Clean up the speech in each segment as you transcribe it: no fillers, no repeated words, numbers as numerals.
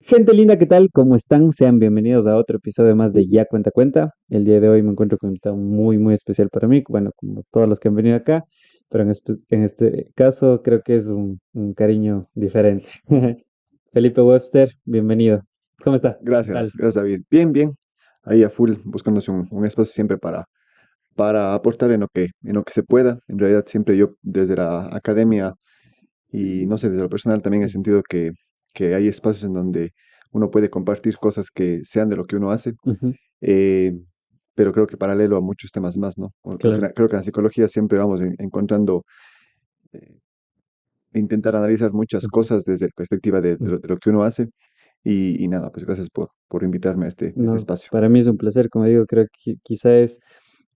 Gente linda, ¿qué tal? ¿Cómo están? Sean bienvenidos a otro episodio más de Ya Cuenta Cuenta. El día de hoy me encuentro con un invitado muy, muy especial para mí, bueno, como todos los que han venido acá, pero en este caso creo que es un cariño diferente. Felipe Webster, bienvenido. ¿Cómo está? ¿Qué Gracias, tal? gracias David. Bien, bien. Ahí a full, buscándose un espacio siempre para aportar en lo que se pueda. En realidad siempre yo desde la academia y no sé, desde lo personal también he sentido que hay espacios en donde uno puede compartir cosas que sean de lo que uno hace, Ujú, eh, pero creo que paralelo a muchos temas más, ¿no? claro. Creo que en la psicología siempre vamos encontrando, eh, intentar analizar muchas Ujú, cosas desde la perspectiva ujú. de lo que uno hace. Y nada, pues gracias por invitarme a este No, espacio. para mí es un placer, como digo, creo que quizá es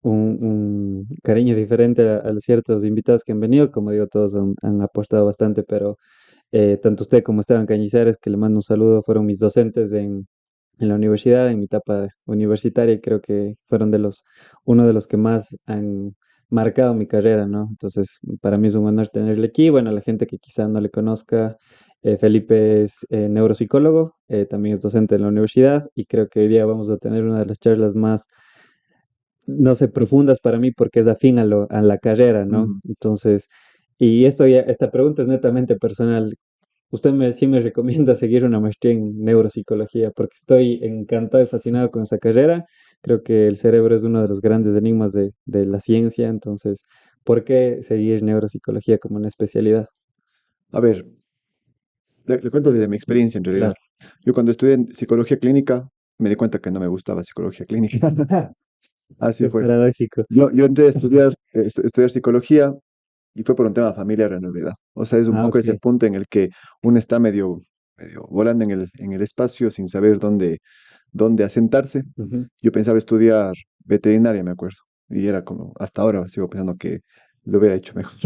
un cariño diferente a los ciertos invitados que han venido, como digo, todos han aportado bastante, pero tanto usted como Esteban Cañizares, que le mando un saludo, fueron mis docentes en la universidad, en mi etapa universitaria, y creo que fueron uno de los que más han marcado mi carrera, ¿no? Entonces, para mí es un honor tenerle aquí. Bueno, a la gente que quizá no le conozca, Felipe es neuropsicólogo, también es docente en la universidad, y creo que hoy día vamos a tener una de las charlas más, no sé, profundas para mí porque es afín a la carrera, ¿no? Ujú. Entonces, esta pregunta es netamente personal. Sí me recomienda seguir una maestría en neuropsicología porque estoy encantado y fascinado con esa carrera. Creo que el cerebro es uno de los grandes enigmas de la ciencia. Entonces, ¿por qué seguir neuropsicología como una especialidad? A ver, le cuento desde mi experiencia en realidad. Claro, Yo cuando estudié en psicología clínica me di cuenta que no me gustaba psicología clínica. Así qué fue. paradójico. Yo entré a estudiar psicología y fue por un tema familiar en realidad. O sea, es un Ah, poco ok. ese punto en el que uno está medio volando en el espacio sin saber dónde asentarse. Ujú. Yo pensaba estudiar veterinaria, me acuerdo. Y era como, hasta ahora sigo pensando que lo hubiera hecho mejor.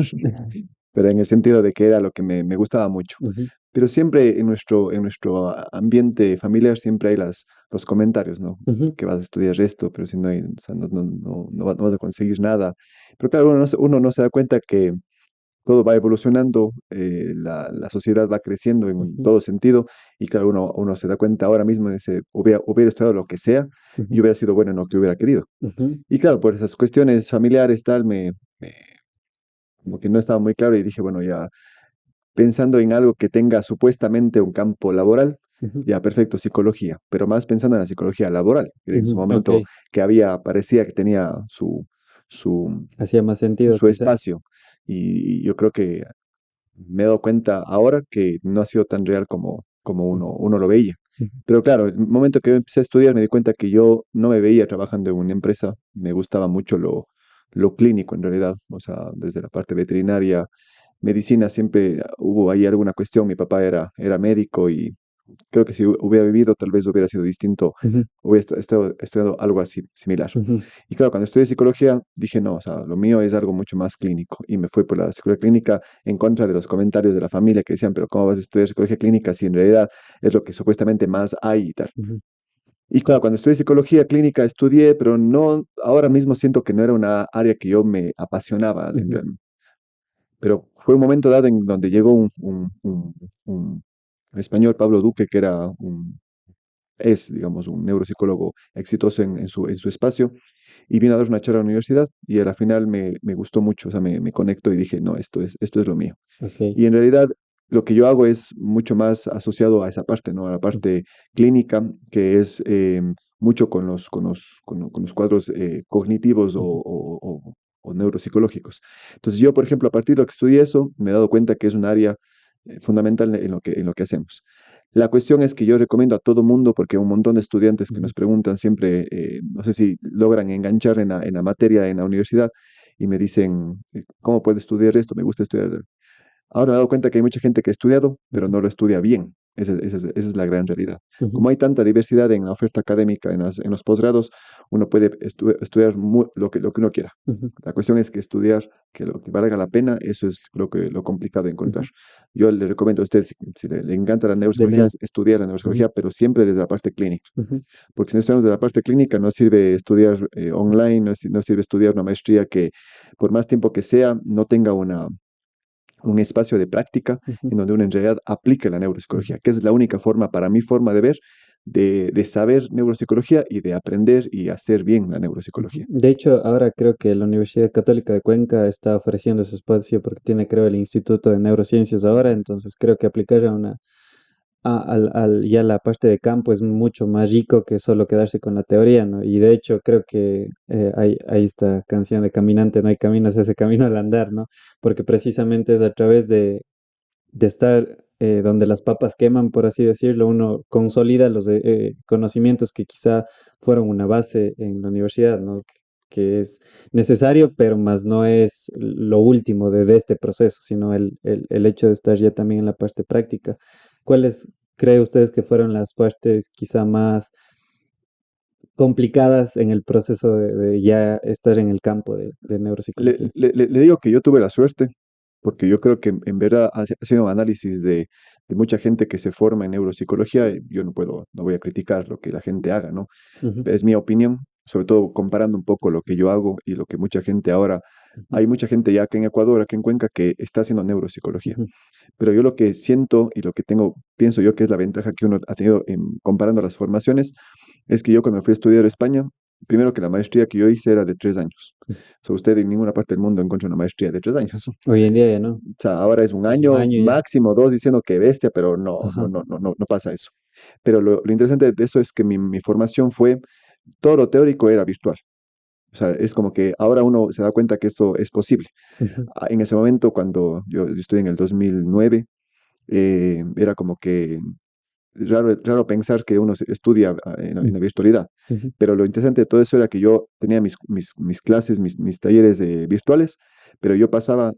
Pero en el sentido de que era lo que me gustaba mucho. Ujú. Pero siempre en nuestro ambiente familiar siempre hay los comentarios, ¿no? Ujú. Que vas a estudiar esto, pero si no hay, o sea, no vas a conseguir nada. Pero claro, uno no se da cuenta que todo va evolucionando, la sociedad va creciendo en Ujú. todo sentido, y claro, uno se da cuenta ahora mismo, dice, hubiera estudiado lo que sea y Ujú. hubiera sido bueno en lo que hubiera querido. Ujú. Y claro, por esas cuestiones familiares, tal, como que no estaba muy claro y dije, bueno, ya pensando en algo que tenga supuestamente un campo laboral, Ujú. ya perfecto, psicología, pero más pensando en la psicología laboral, que en su Ujú. Ok, momento parecía que tenía su, hacía más sentido su quizá. espacio. Y yo creo que me he dado cuenta ahora que no ha sido tan real como Ujú. uno lo veía. Ujú. Pero claro, el momento que yo empecé a estudiar me di cuenta que yo no me veía trabajando en una empresa, me gustaba mucho lo clínico en realidad, o sea, desde la parte veterinaria, medicina, siempre hubo ahí alguna cuestión, mi papá era médico y creo que si hubiera vivido tal vez hubiera sido distinto, Ujú. hubiera estado estudiando algo así similar. Ujú. Y claro, cuando estudié psicología dije, no, o sea, lo mío es algo mucho más clínico y me fui por la psicología clínica en contra de los comentarios de la familia que decían, pero ¿cómo vas a estudiar psicología clínica si en realidad es lo que supuestamente más hay y tal? Ujú. Y claro, cuando estudié psicología clínica estudié, pero no, ahora mismo siento que no era una área que yo me apasionaba en Ujú. realidad. Pero fue un momento dado en donde llegó un español, Pablo Duque, que es, digamos, un neuropsicólogo exitoso en su espacio, y vino a dar una charla a la universidad y a la final me gustó mucho, o sea, me conectó y dije, no, esto es lo mío. Ok. Y en realidad lo que yo hago es mucho más asociado a esa parte, ¿no? A la Ujú. parte clínica, que es mucho con los cuadros cognitivos Ujú. o neuropsicológicos. Entonces yo, por ejemplo, a partir de lo que estudié eso, me he dado cuenta que es un área fundamental en lo que hacemos. La cuestión es que yo recomiendo a todo mundo, porque un montón de estudiantes que Ujú. nos preguntan siempre, no sé si logran enganchar en la materia en la universidad y me dicen, ¿cómo puedo estudiar esto? Me gusta estudiar. Ahora me he dado cuenta que hay mucha gente que ha estudiado, pero Ujú. no lo estudia bien. Esa es la gran realidad. Ujú. Como hay tanta diversidad en la oferta académica, en los posgrados, uno puede estudiar lo que uno quiera. Ujú. La cuestión es que estudiar, que lo que valga la pena, eso es lo complicado de encontrar. Ujú. Yo le recomiendo a usted, si le encanta la neuropsicología, Debería. es estudiar la Ujú. neuropsicología, pero siempre desde la parte clínica. Ujú. Porque si no estudiamos de la parte clínica, no sirve estudiar online, no sirve estudiar una maestría que, por más tiempo que sea, no tenga un espacio de práctica ujú. en donde uno en realidad aplique la Ujú, neuropsicología, que es la única forma, para mi forma de ver, de saber neuropsicología y de aprender y hacer bien la ujú. neuropsicología. De hecho, ahora creo que la Universidad Católica de Cuenca está ofreciendo ese espacio porque tiene, creo, el Instituto de Neurociencias ahora, entonces creo que aplicar a ya la parte de campo es mucho más rico que solo quedarse con la teoría, ¿no? Y de hecho creo que hay esta canción de Caminante, no hay caminos, ese camino al andar, ¿no? Porque precisamente es a través de estar donde las papas queman, por así decirlo, uno consolida los conocimientos que quizá fueron una base en la universidad, ¿no? Que es necesario, pero más no es lo último de este proceso, sino el hecho de estar ya también en la parte práctica. ¿Cuáles cree ustedes que fueron las partes quizá más complicadas en el proceso de ya estar en el campo de neuropsicología? Le digo que yo tuve la suerte, porque yo creo que en verdad ha sido un análisis de mucha gente que se forma en neuropsicología. Y yo no voy a criticar lo que la gente haga, ¿no? Ujú, Es mi opinión, sobre todo comparando un poco lo que yo hago y lo que mucha gente ahora, ujú, hay mucha gente ya aquí en Ecuador, aquí en Cuenca, que está haciendo neuropsicología. ujú, Pero yo lo que siento y lo que tengo, pienso yo que es la ventaja que uno ha tenido comparando las formaciones, es que yo cuando fui a estudiar a España, primero que la maestría que yo hice era de 3 años. ujú. O sea, usted en ninguna parte del mundo encuentra una maestría de 3 años. Hoy en día ya no, O sea, ahora es un es un año, año ya. máximo dos, diciendo que bestia, pero Ajá. no pasa eso. Pero lo interesante de eso es que mi formación fue, todo lo teórico era virtual. O sea, es como que ahora uno se da cuenta que esto es posible. Ujú, En ese momento, cuando yo estoy en el 2009, era como que raro pensar que uno estudia en la virtualidad. ujú, Pero lo interesante de todo eso era que yo tenía mis clases, mis talleres virtuales, pero yo pasaba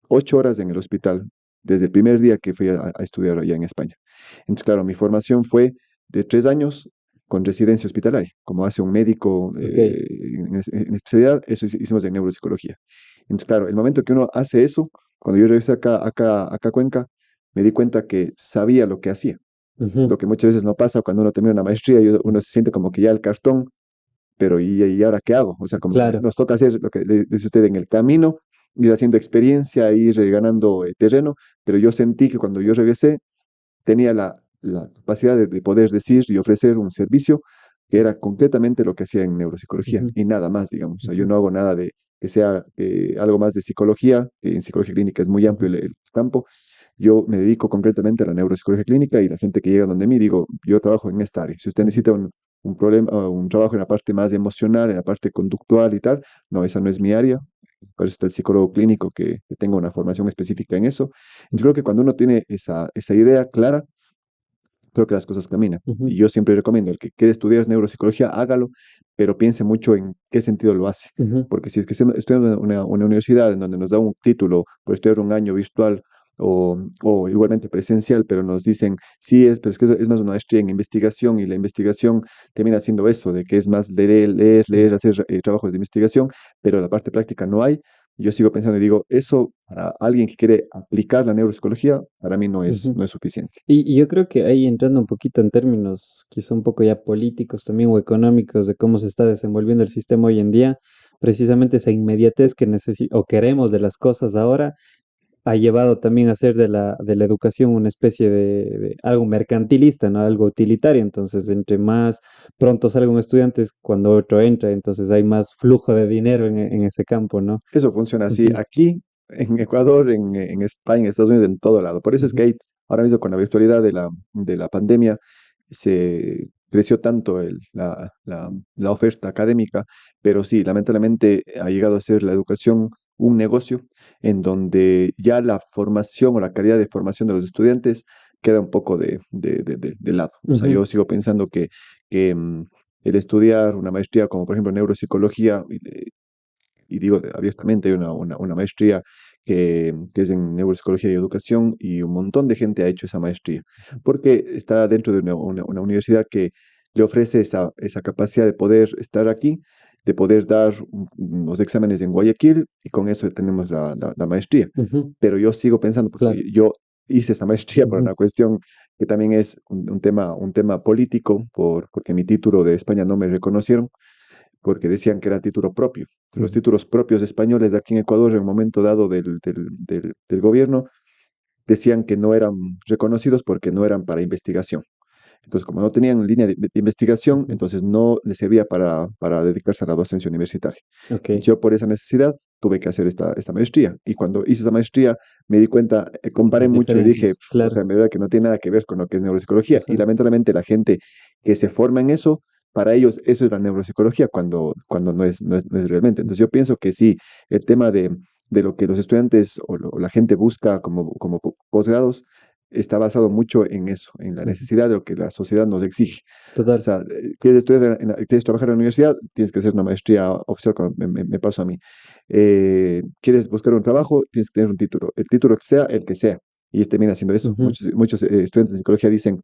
8 horas en el hospital desde el primer día que fui a estudiar allá en España. Entonces, claro, mi formación fue de 3 años con residencia hospitalaria, como hace un médico ok. en especialidad, eso hicimos en neuropsicología. Entonces, claro, el momento que uno hace eso, cuando yo regresé acá a Cuenca, me di cuenta que sabía lo que hacía. Ujú, Lo que muchas veces no pasa cuando uno termina una maestría, y uno se siente como que ya el cartón, pero ¿y ahora qué hago? O sea, como que claro. nos toca hacer lo que le dice usted en el camino, ir haciendo experiencia, ir ganando terreno, pero yo sentí que cuando yo regresé tenía la capacidad de poder decir y ofrecer un servicio que era concretamente lo que hacía en neuropsicología Ujú, y nada más, digamos. O sea, yo ujú, no hago nada de que sea algo más de psicología, en psicología clínica es muy amplio ujú, el campo. Yo me dedico concretamente a la neuropsicología clínica y la gente que llega donde mí, digo, yo trabajo en esta área. Si usted ujú, necesita un problema, un trabajo en la parte más emocional, en la parte conductual y tal, no, esa no es mi área. Por eso está el psicólogo clínico que tenga una formación específica en eso. Yo creo que cuando uno tiene esa idea clara, creo que las cosas caminan. ujú, Y yo siempre recomiendo, el que quiere estudiar neuropsicología, hágalo, pero piense mucho en qué sentido lo hace. ujú, Porque si es que estudiamos en una universidad en donde nos da un título por estudiar un año virtual o igualmente presencial, pero nos dicen, sí, pero es que es más una maestría en investigación y la investigación termina siendo eso, de que es más ujú, leer, hacer trabajos de investigación, pero la parte práctica no hay. Yo sigo pensando y digo, eso para alguien que quiere aplicar la neuropsicología, para mí ujú. no es suficiente. Y yo creo que ahí entrando un poquito en términos quizá un poco ya políticos también o económicos de cómo se está desenvolviendo el sistema hoy en día, precisamente esa inmediatez que o queremos de las cosas ahora ha llevado también a hacer de la educación una especie de algo mercantilista, ¿no? Algo utilitario. Entonces, entre más pronto salga un estudiante es cuando otro entra, entonces hay más flujo de dinero en ese campo, ¿no? Eso funciona así Ujú, aquí, en Ecuador, en España, en Estados Unidos, en todo lado. Por eso es que ujú, hay, ahora mismo con la virtualidad de la pandemia, se creció tanto la oferta académica, pero sí, lamentablemente ha llegado a ser la educación un negocio en donde ya la formación o la calidad de formación de los estudiantes queda un poco de lado. O sea, ujú, yo sigo pensando que el estudiar una maestría como por ejemplo neuropsicología y digo abiertamente, hay una maestría que es en neuropsicología y educación y un montón de gente ha hecho esa maestría, porque está dentro de una universidad que le ofrece esa capacidad de poder estar aquí, de poder dar unos exámenes en Guayaquil y con eso tenemos la maestría. ujú, Pero yo sigo pensando, claro. porque yo hice esa maestría por Ujú, una cuestión que también es un tema político, porque mi título de España no me reconocieron, porque decían que era título propio. Los ujú, títulos propios españoles de aquí en Ecuador, en un momento dado del gobierno, decían que no eran reconocidos porque no eran para investigación. Entonces, como no tenían línea de investigación, ujú. entonces no les servía para dedicarse a la docencia universitaria. Ok, Yo por esa necesidad tuve que hacer esta maestría. Y cuando hice esa maestría me di cuenta, comparé las mucho y dije, diferencias, o sea, claro. en verdad que no tiene nada que ver con lo que es neuropsicología. Y Ajá, lamentablemente la gente que se forma en eso, para ellos eso es la neuropsicología cuando no es realmente. Entonces yo pienso que sí, el tema de lo que los estudiantes o la gente busca como posgrados está basado mucho en eso, en la ujú. necesidad de lo que la sociedad nos exige. O Total. sea, quieres estudiar, quieres trabajar en la universidad, tienes que hacer una maestría oficial, como me pasó a mí. Quieres buscar un trabajo, tienes que tener un título, el título que sea, el que sea. Y termina haciendo eso. Ujú, Muchos estudiantes de psicología dicen,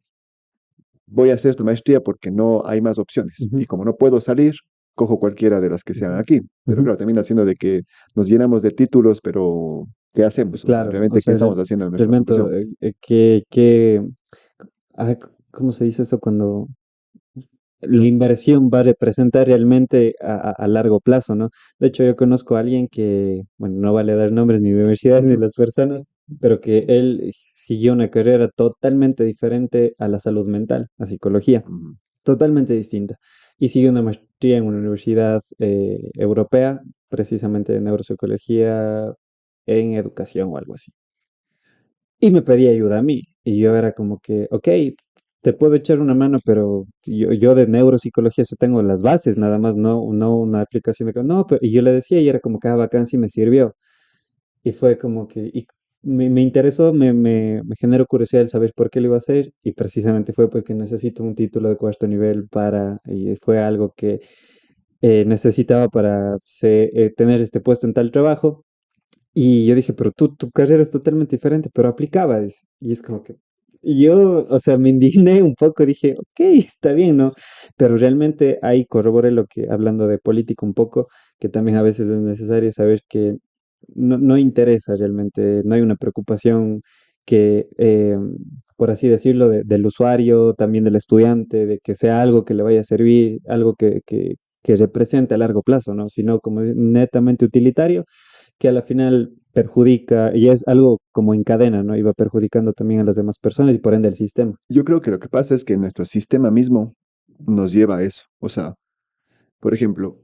voy a hacer esta maestría porque no hay más opciones. Y ujú, como no puedo salir, cojo cualquiera de las que sean ujú, aquí. Pero ujú. claro, termina siendo de que nos llenamos de títulos, pero ¿qué hacemos? O sea, Claro, o realmente, ¿qué sea, estamos haciendo en nuestra realmente, profesión? ¿cómo se dice eso cuando la inversión va a representar realmente a largo plazo, ¿no? De hecho, yo conozco a alguien que, bueno, no vale dar nombres ni de universidades ni de las personas, pero que él siguió una carrera totalmente diferente a la salud mental, a psicología, Ujú, totalmente distinta. Y siguió una maestría en una universidad europea, precisamente de neuropsicología en educación o algo así. Y me pedía ayuda a mí. Y yo era como que, ok, te puedo echar una mano, pero yo de neuropsicología sí tengo las bases, nada más, no una aplicación de que, no, pero, y yo le decía, y era como que, bacán, sí me sirvió. Y fue como que, y me interesó, me generó curiosidad el saber por qué lo iba a hacer, y precisamente fue porque necesito un título de cuarto nivel y fue algo que necesitaba para tener este puesto en tal trabajo. Y yo dije, pero tu carrera es totalmente diferente, pero aplicaba, dice. Y es como que, y yo, o sea, me indigné un poco, dije, ok, está bien, ¿no? Pero realmente ahí corroboré lo que, hablando de política un poco, que también a veces es necesario saber que no interesa realmente, no hay una preocupación que, por así decirlo, del usuario, también del estudiante, de que sea algo que le vaya a servir, algo que represente a largo plazo, ¿no? Sino como netamente utilitario que a la final perjudica, y es algo como en cadena, ¿no? Iba perjudicando también a las demás personas y por ende al sistema. Yo creo que lo que pasa es que nuestro sistema mismo nos lleva a eso. O sea, por ejemplo,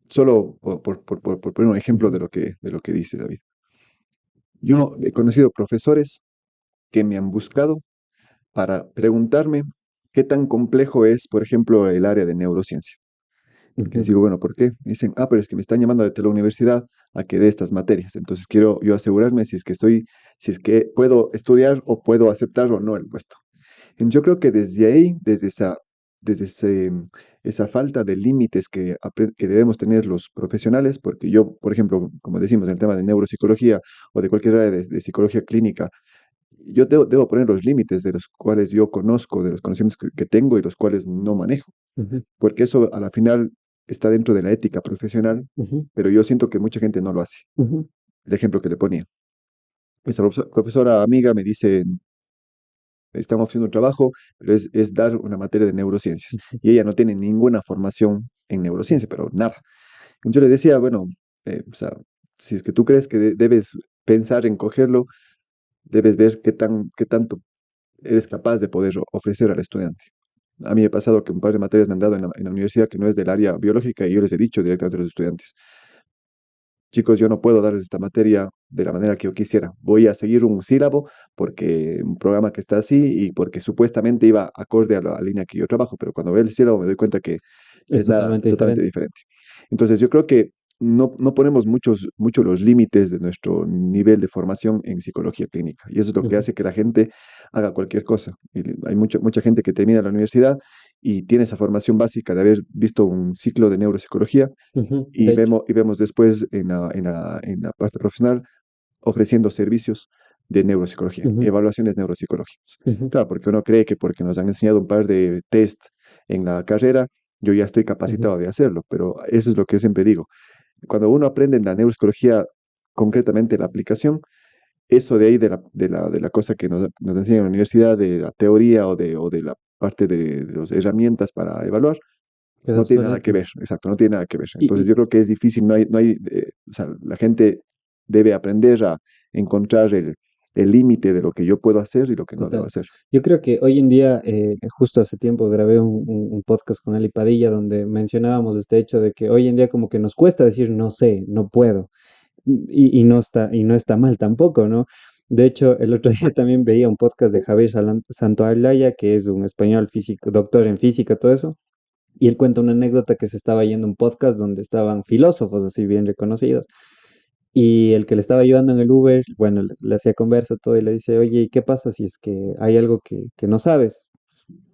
solo por poner un ejemplo Ujú, de lo que dice David. Yo he conocido profesores que me han buscado para preguntarme qué tan complejo es, por ejemplo, el área de neurociencia. Y les ujú, digo, bueno, ¿por qué? Me dicen, pero es que me están llamando de la universidad a que dé estas materias. Entonces quiero yo asegurarme si es que puedo estudiar o puedo aceptar o no el puesto. Yo creo que desde ahí, desde esa falta de límites que debemos tener los profesionales, porque yo, por ejemplo, como decimos, en el tema de neuropsicología o de cualquier área de psicología clínica, yo debo poner los límites de los cuales yo conozco, de los conocimientos que tengo y los cuales no manejo, ujú, porque eso a la final está dentro de la ética profesional, ujú, pero yo siento que mucha gente no lo hace. ujú, El ejemplo que le ponía. Esa profesora amiga me dice, estamos haciendo un trabajo, pero es dar una materia de neurociencias. ujú. Y ella no tiene ninguna formación en neurociencia, pero nada. Yo le decía, bueno, o sea, si es que tú crees que debes pensar en cogerlo, debes ver qué tanto eres capaz de poder ofrecer al estudiante. A mí me ha pasado que un par de materias me han dado en la universidad que no es del área biológica y yo les he dicho directamente a los estudiantes, chicos, yo no puedo darles esta materia de la manera que yo quisiera. Voy a seguir un sílabo porque un programa que está así y porque supuestamente iba acorde a la línea que yo trabajo, pero cuando veo el sílabo me doy cuenta que Es es nada, totalmente totalmente diferente. diferente. Entonces yo creo que no ponemos mucho los límites de nuestro nivel de formación en psicología clínica y eso es lo que Ujú, hace que la gente haga cualquier cosa. Y hay mucha gente que termina la universidad y tiene esa formación básica de haber visto un ciclo de neuropsicología ujú. De hecho. y vemos después en la parte profesional ofreciendo servicios de neuropsicología, Ujú, evaluaciones neuropsicológicas. ujú, Claro, porque uno cree que porque nos han enseñado un par de test en la carrera, yo ya estoy ujú, capacitado de hacerlo, pero eso es lo que yo siempre digo. Cuando uno aprende en la neuropsicología, concretamente la aplicación, eso de ahí de la cosa que nos enseña en la universidad, de la teoría o de la parte de las herramientas para evaluar, Queda No tiene nada que obsoleto. ver, exacto, no tiene nada que ver. Y, Entonces yo creo que es difícil, o sea, la gente debe aprender a encontrar el límite de lo que yo puedo hacer y lo que no debo Total. hacer. Yo creo que hoy en día, justo hace tiempo grabé un podcast con Ali Padilla donde mencionábamos este hecho de que hoy en día como que nos cuesta decir no sé, no puedo. Y no está mal tampoco, ¿no? De hecho, el otro día también veía un podcast de Javier Santoalaya, que es un español físico, doctor en física, todo eso, y él cuenta una anécdota que se estaba yendo a un podcast donde estaban filósofos así bien reconocidos. Y el que le estaba llevando en el Uber, bueno, le hacía conversa todo y le dice, oye, ¿y qué pasa si es que hay algo que no sabes?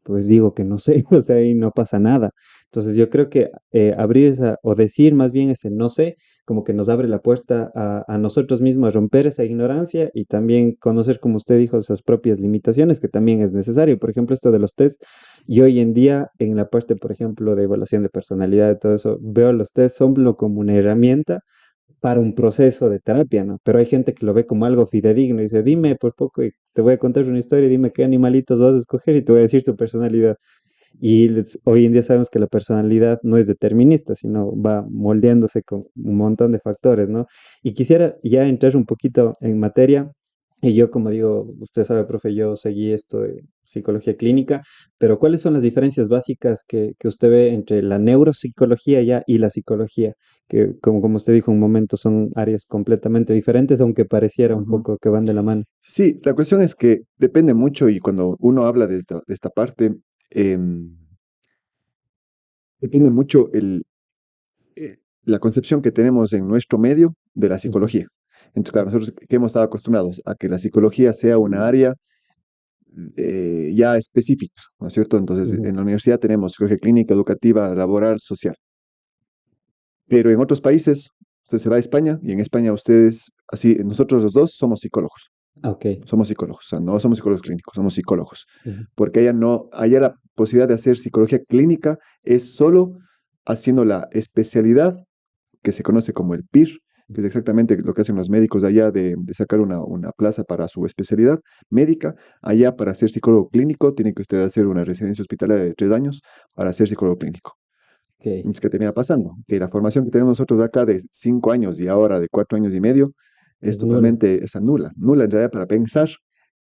Pues digo que no sé, o sea, y no pasa nada. Entonces yo creo que abrir esa, o decir más bien ese no sé, como que nos abre la puerta a nosotros mismos a romper esa ignorancia y también conocer, como usted dijo, esas propias limitaciones, que también es necesario. Por ejemplo, esto de los test, y hoy en día en la parte, por ejemplo, de evaluación de personalidad y todo eso, veo los test solo como una herramienta para un proceso de terapia, ¿no? Pero hay gente que lo ve como algo fidedigno y dice, dime por poco y te voy a contar una historia y dime qué animalitos vas a escoger y te voy a decir tu personalidad. Y hoy en día sabemos que la personalidad no es determinista, sino va moldeándose con un montón de factores, ¿no? Y quisiera ya entrar un poquito en materia. Y yo, como digo, usted sabe, profe, yo seguí esto de psicología clínica, pero ¿cuáles son las diferencias básicas que usted ve entre la neuropsicología ya y la psicología? Que, como usted dijo un momento, son áreas completamente diferentes, aunque pareciera un Ujú. poco que van de la mano. Sí, la cuestión es que depende mucho y cuando uno habla de esta parte, em, depende mucho la concepción que tenemos en nuestro medio de la Ujú, psicología. Entonces, claro, nosotros que hemos estado acostumbrados a que la psicología sea una área ya específica, ¿no es cierto? Entonces, ujú, en la universidad tenemos psicología clínica, educativa, laboral, social. Pero en otros países, usted se va a España y en España ustedes, así, nosotros los dos somos psicólogos. ah, ok. Somos psicólogos, o sea, no somos psicólogos clínicos, somos psicólogos. Ujú, Porque allá no, allá la posibilidad de hacer psicología clínica es solo haciendo la especialidad que se conoce como el PIR, que es exactamente lo que hacen los médicos de allá de sacar una plaza para su especialidad médica. Allá para ser psicólogo clínico tiene que usted hacer una residencia hospitalaria de 3 años para ser psicólogo clínico. ok. Entonces, ¿qué termina pasando? Que la formación que tenemos nosotros acá de 5 años y ahora de 4 años y medio es Es nula. totalmente esa nula, nula en realidad para pensar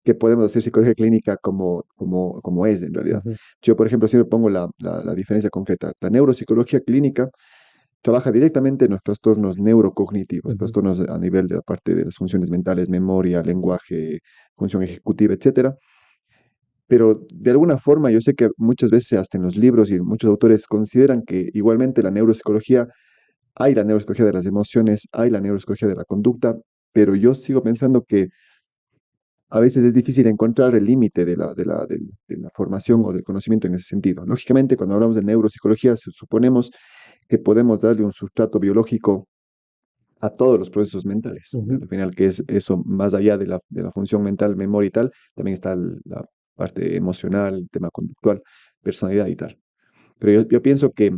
que podemos hacer psicología clínica como es en realidad. Ujú, Yo, por ejemplo, siempre pongo la diferencia concreta. La neuropsicología clínica trabaja directamente en los trastornos neurocognitivos, ujú, trastornos a nivel de la parte de las funciones mentales, memoria, lenguaje, función ejecutiva, etcétera. Pero de alguna forma yo sé que muchas veces hasta en los libros y muchos autores consideran que igualmente hay la neuropsicología de las emociones, hay la neuropsicología de la conducta, pero yo sigo pensando que a veces es difícil encontrar el límite de la formación o del conocimiento en ese sentido. Lógicamente, cuando hablamos de neuropsicología, suponemos que podemos darle un sustrato biológico a todos los procesos mentales. ujú, Al final, que es eso, más allá de la función mental, memoria y tal, también está la parte emocional, el tema conductual, personalidad y tal. Pero yo pienso que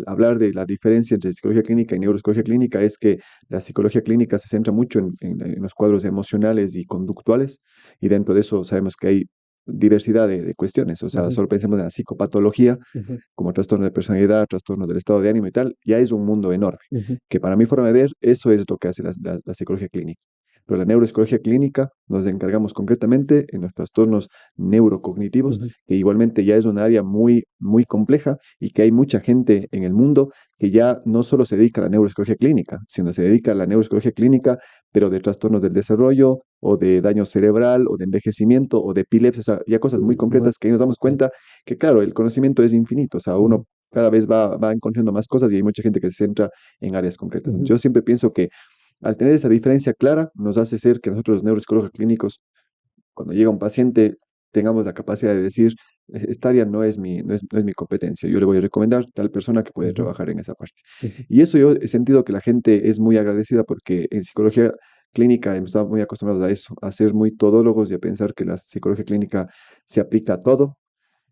hablar de la diferencia entre psicología clínica y neuropsicología clínica es que la psicología clínica se centra mucho en los cuadros emocionales y conductuales, y dentro de eso sabemos que hay diversidad de cuestiones. O sea, ujú, solo pensemos en la psicopatología ujú, como trastorno de personalidad, trastorno del estado de ánimo y tal, ya es un mundo enorme, ujú, que para mi forma de ver, eso es lo que hace la psicología clínica. Pero la neuropsicología clínica nos encargamos concretamente en los trastornos neurocognitivos, ujú, que igualmente ya es un área muy, muy compleja y que hay mucha gente en el mundo que ya no solo se dedica a la neuropsicología clínica, sino se dedica a la neuropsicología clínica, pero de trastornos del desarrollo o de daño cerebral o de envejecimiento o de epilepsia, o sea, ya cosas muy bueno, concretas que ahí nos damos ok, cuenta que, claro, el conocimiento es infinito, o sea, ujú, uno cada vez va encontrando más cosas y hay mucha gente que se centra en áreas concretas. ujú, Yo siempre pienso que al tener esa diferencia clara, nos hace ser que nosotros los neuropsicólogos clínicos, cuando llega un paciente, tengamos la capacidad de decir, esta área no es mi competencia, yo le voy a recomendar tal persona que puede ujú, trabajar en esa parte. ujú, Y eso yo he sentido que la gente es muy agradecida porque en psicología clínica hemos estado muy acostumbrados a eso, a ser muy todólogos y a pensar que la psicología clínica se aplica a todo,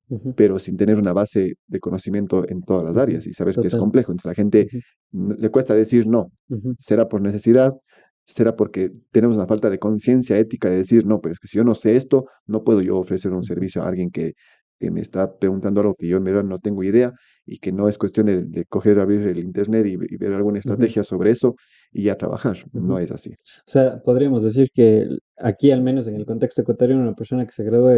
ujú, pero sin tener una base de conocimiento en todas las ujú, áreas y saber que es total. complejo. Entonces la gente Ujú, le cuesta decir no. ujú, ¿Será por necesidad? ¿Será porque tenemos una falta de conciencia ética de decir, no, pero es que si yo no sé esto, no puedo yo ofrecer un ujú. servicio a alguien que me está preguntando algo que yo en verdad no tengo idea y que no es cuestión de coger, abrir el internet y ver alguna Ujú, estrategia sobre eso y ya trabajar. ujú. No es así. O sea, podríamos decir que aquí, al menos en el contexto ecuatoriano, una persona que se gradúe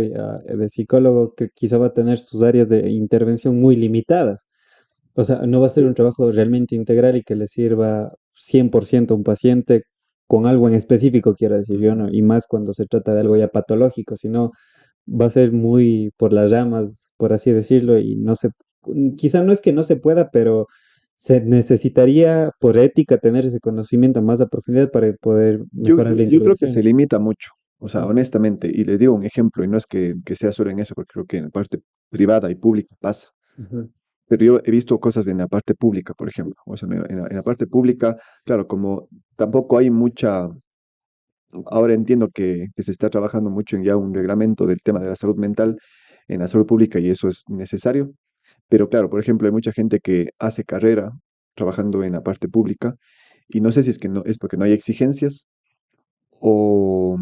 de psicólogo que quizá va a tener sus áreas de intervención muy limitadas. O sea, no va a ser un trabajo realmente integral y que le sirva 100% a un paciente con algo en específico, quiero decir yo, Ujú. ¿no? Y más cuando se trata de algo ya patológico, sino va a ser muy por las ramas, por así decirlo, y no se, quizá no es que no se pueda, pero se necesitaría por ética tener ese conocimiento más a profundidad para poder mejorar la Yo creo que se intervención. limita mucho, o sea, Ujú, honestamente, y le digo un ejemplo, y no es que sea solo en eso, porque creo que en la parte privada y pública pasa, ujú, pero yo he visto cosas en la parte pública, por ejemplo, o sea, en la parte pública, claro, como tampoco hay mucha, ahora entiendo que se está trabajando mucho en ya un reglamento del tema de la salud mental en la salud pública y eso es necesario, pero claro, por ejemplo, hay mucha gente que hace carrera trabajando en la parte pública y no sé si es que no es porque no hay exigencias o,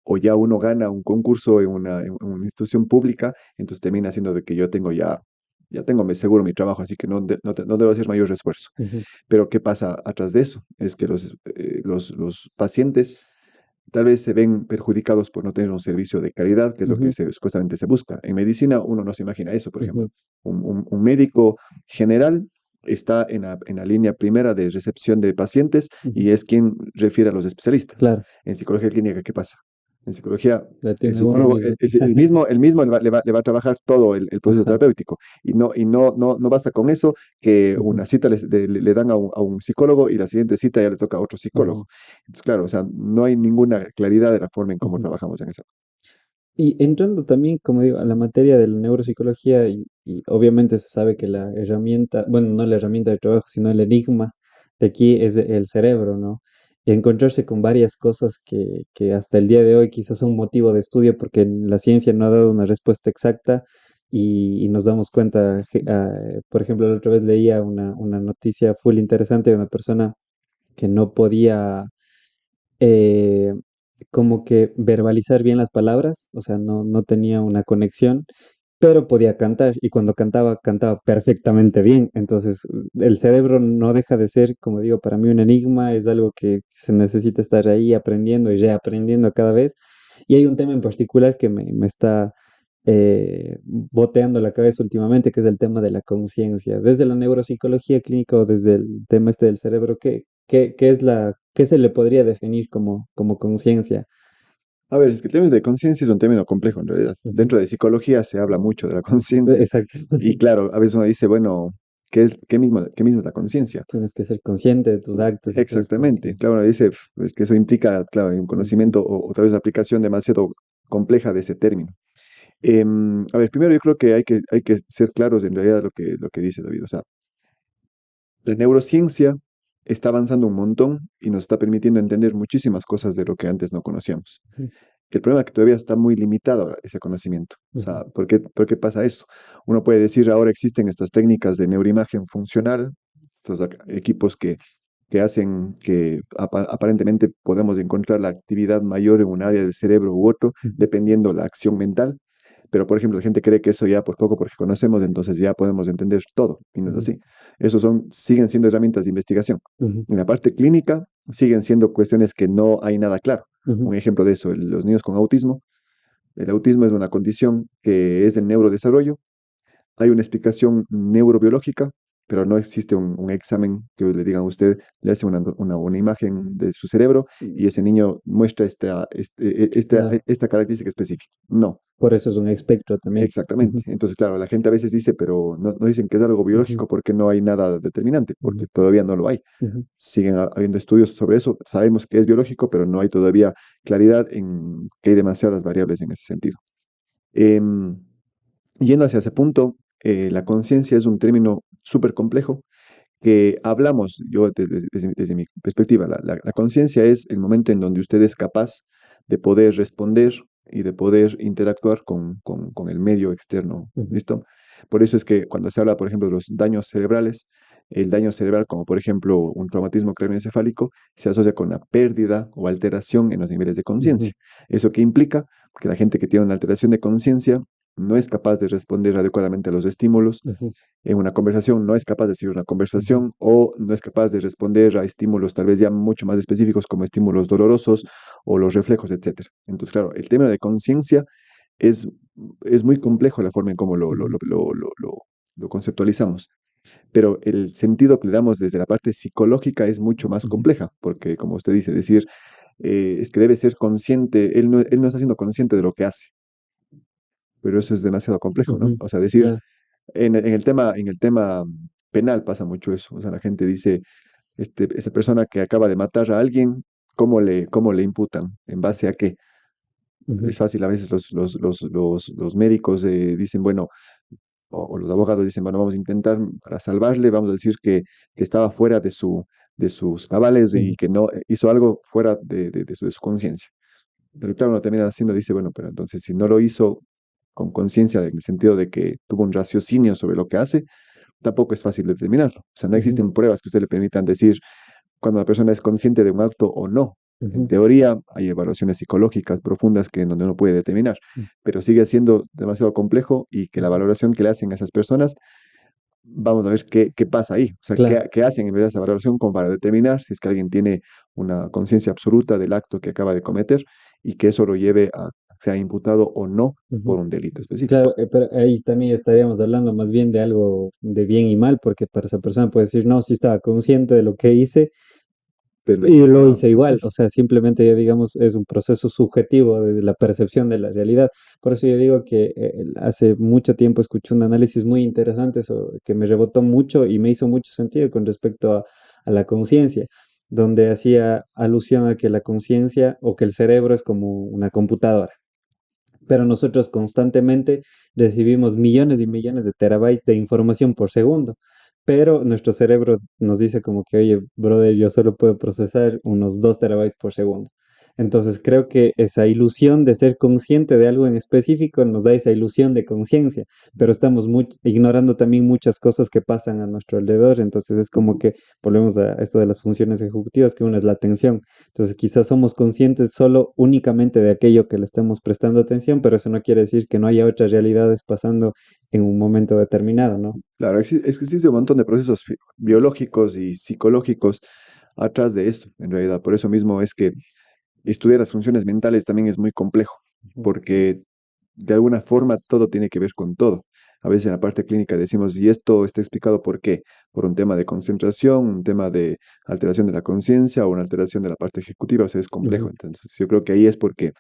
o ya uno gana un concurso en una institución pública, entonces termina siendo de que yo tengo ya tengo seguro mi trabajo, así que no debo hacer mayor esfuerzo. ujú, Pero ¿qué pasa atrás de eso? Es que los pacientes tal vez se ven perjudicados por no tener un servicio de calidad, que es lo que ujú, supuestamente se busca. En medicina uno no se imagina eso, por ejemplo. ujú, Un médico general está en la línea primera de recepción de pacientes ujú. y es quien refiere a los especialistas. Claro, En psicología clínica, ¿qué pasa? En psicología, la el tiene uno psicólogo, mismo. el mismo le va a trabajar todo el proceso Ajá. terapéutico. No basta con eso, que Ujú, una cita le dan a un psicólogo y la siguiente cita ya le toca a otro psicólogo. ujú, Entonces, claro, o sea, no hay ninguna claridad de la forma en cómo ujú. trabajamos en esa. Y entrando también, como digo, a la materia de la neuropsicología, y obviamente se sabe que la herramienta, bueno, no la herramienta de trabajo, sino el enigma de aquí es el cerebro, ¿no? Y encontrarse con varias cosas que hasta el día de hoy quizás son motivo de estudio porque la ciencia no ha dado una respuesta exacta y nos damos cuenta, por ejemplo, la otra vez leía una noticia full interesante de una persona que no podía eh, como que verbalizar bien las palabras, o sea, no tenía una conexión, pero podía cantar y cuando cantaba, cantaba perfectamente bien. Entonces, el cerebro no deja de ser, como digo, para mí un enigma, es algo que se necesita estar ahí aprendiendo y reaprendiendo cada vez. Y hay un tema en particular que me está boteando la cabeza últimamente, que es el tema de la conciencia. Desde la neuropsicología clínica o desde el tema este del cerebro, ¿qué es qué se le podría definir como conciencia? A ver, es que el término de conciencia es un término complejo en realidad. Ujú. Dentro de psicología se habla mucho de la conciencia Exacto. y claro, a veces uno dice, bueno, qué mismo es la conciencia? Tienes que ser consciente de tus actos y todo esto. Exactamente. Claro, uno dice, es que eso implica, claro, un Ujú, conocimiento o tal vez una aplicación demasiado compleja de ese término. A ver, primero yo creo que hay que ser claros en realidad lo que dice David. O sea, la neurociencia está avanzando un montón y nos está permitiendo entender muchísimas cosas de lo que antes no conocíamos. ujú, El problema es que todavía está muy limitado ese conocimiento. O ujú, sea, por qué pasa eso? Uno puede decir, ahora existen estas técnicas de neuroimagen funcional, estos equipos que hacen que aparentemente podemos encontrar la actividad mayor en un área del cerebro u otro, ujú, dependiendo la acción mental. Pero, por ejemplo, la gente cree que eso ya, pues poco porque conocemos, entonces ya podemos entender todo. Y no es ujú, así. Siguen siendo herramientas de investigación. ujú, En la parte clínica, siguen siendo cuestiones que no hay nada claro. ujú, Un ejemplo de eso, los niños con autismo. El autismo es una condición que es del neurodesarrollo. Hay una explicación neurobiológica, pero no existe un examen que le digan a usted, le hace una imagen de su cerebro ujú. y ese niño muestra Claro, esta característica específica. No, por eso es un espectro también. exactamente. Ujú, Entonces, claro, la gente a veces dice, pero no dicen que es algo ujú, biológico porque no hay nada determinante, porque ujú, todavía no lo hay. ujú, Siguen habiendo estudios sobre eso. Sabemos que es biológico, pero no hay todavía claridad en que hay demasiadas variables en ese sentido. Em, Yendo hacia ese punto, la conciencia es un término súper complejo que hablamos, yo desde mi perspectiva, la conciencia es el momento en donde usted es capaz de poder responder y de poder interactuar con el medio externo, ujú, ¿listo? Por eso es que cuando se habla, por ejemplo, de los daños cerebrales, el daño cerebral, como por ejemplo un traumatismo craneoencefálico, se asocia con la pérdida o alteración en los niveles de ujú, conciencia. ¿Eso qué implica? Que la gente que tiene una alteración de conciencia no es capaz de responder adecuadamente a los estímulos, ujú, en una conversación no es capaz de seguir una ujú, conversación o no es capaz de responder a estímulos tal vez ya mucho más específicos como estímulos dolorosos o los reflejos, etcétera. Entonces, claro, el tema de conciencia es, es muy complejo la forma en cómo ujú, lo conceptualizamos, pero el sentido que le damos desde la parte psicológica es mucho más ujú, compleja, porque como usted dice, decir es que debe ser consciente, él no está siendo consciente de lo que hace, pero eso es demasiado complejo, ¿no? ujú, O sea, decir, claro, en el tema penal pasa mucho eso, o sea, la gente dice, esa persona que acaba de matar a alguien, cómo le imputan? ¿En base a qué? ujú, Es fácil, a veces los médicos dicen, bueno, o los abogados dicen, bueno, vamos a intentar para salvarle, vamos a decir que estaba fuera de sus cabales y ujú, que no hizo algo fuera de su conciencia. Pero claro, uno termina haciendo, dice, bueno, pero entonces si no lo hizo con conciencia en el sentido de que tuvo un raciocinio sobre lo que hace, tampoco es fácil determinarlo. O sea, no ujú, existen pruebas que usted le permitan decir cuando la persona es consciente de un acto o no. En ujú, teoría, hay evaluaciones psicológicas profundas que en donde uno puede determinar, pero sigue siendo demasiado complejo y que la ujú, valoración que le hacen a esas personas, vamos a ver qué pasa ahí. O sea, claro. qué hacen en verdad esa valoración como para determinar si es que alguien tiene una conciencia absoluta del acto que acaba de cometer y que eso lo lleve a sea imputado o no por Ujú. un delito específico. Claro, pero ahí también estaríamos hablando más bien de algo de bien y mal, porque para esa persona puede decir, no, sí estaba consciente de lo que hice Pero lo y hizo lo igual. hice igual, o sea, simplemente ya digamos es un proceso subjetivo de la percepción de la realidad. Por eso yo digo que hace mucho tiempo escuché un análisis muy interesante que me rebotó mucho y me hizo mucho sentido con respecto a la conciencia, donde hacía alusión a que la conciencia o que el cerebro es como una computadora, pero nosotros constantemente recibimos millones y millones de terabytes de información por segundo, pero nuestro cerebro nos dice como que, oye, brother, yo solo puedo procesar unos 2 terabytes por segundo. Entonces creo que esa ilusión de ser consciente de algo en específico nos da esa ilusión de conciencia, pero estamos ignorando también muchas cosas que pasan a nuestro alrededor. Entonces es como que volvemos a esto de las funciones ejecutivas, que una es la atención. Entonces quizás somos conscientes solo únicamente de aquello que le estamos prestando atención, pero eso no quiere decir que no haya otras realidades pasando en un momento determinado, ¿no? Claro, es que existe un montón de procesos biológicos y psicológicos atrás de esto, en realidad. Por eso mismo es que estudiar las funciones mentales también es muy complejo, Ujú, porque de alguna forma todo tiene que ver con todo. A veces en la parte clínica decimos, y esto está explicado por qué, por un tema de concentración, un tema de alteración de la conciencia o una alteración de la parte ejecutiva, o sea, es complejo. ujú, Entonces, yo creo que ahí es porque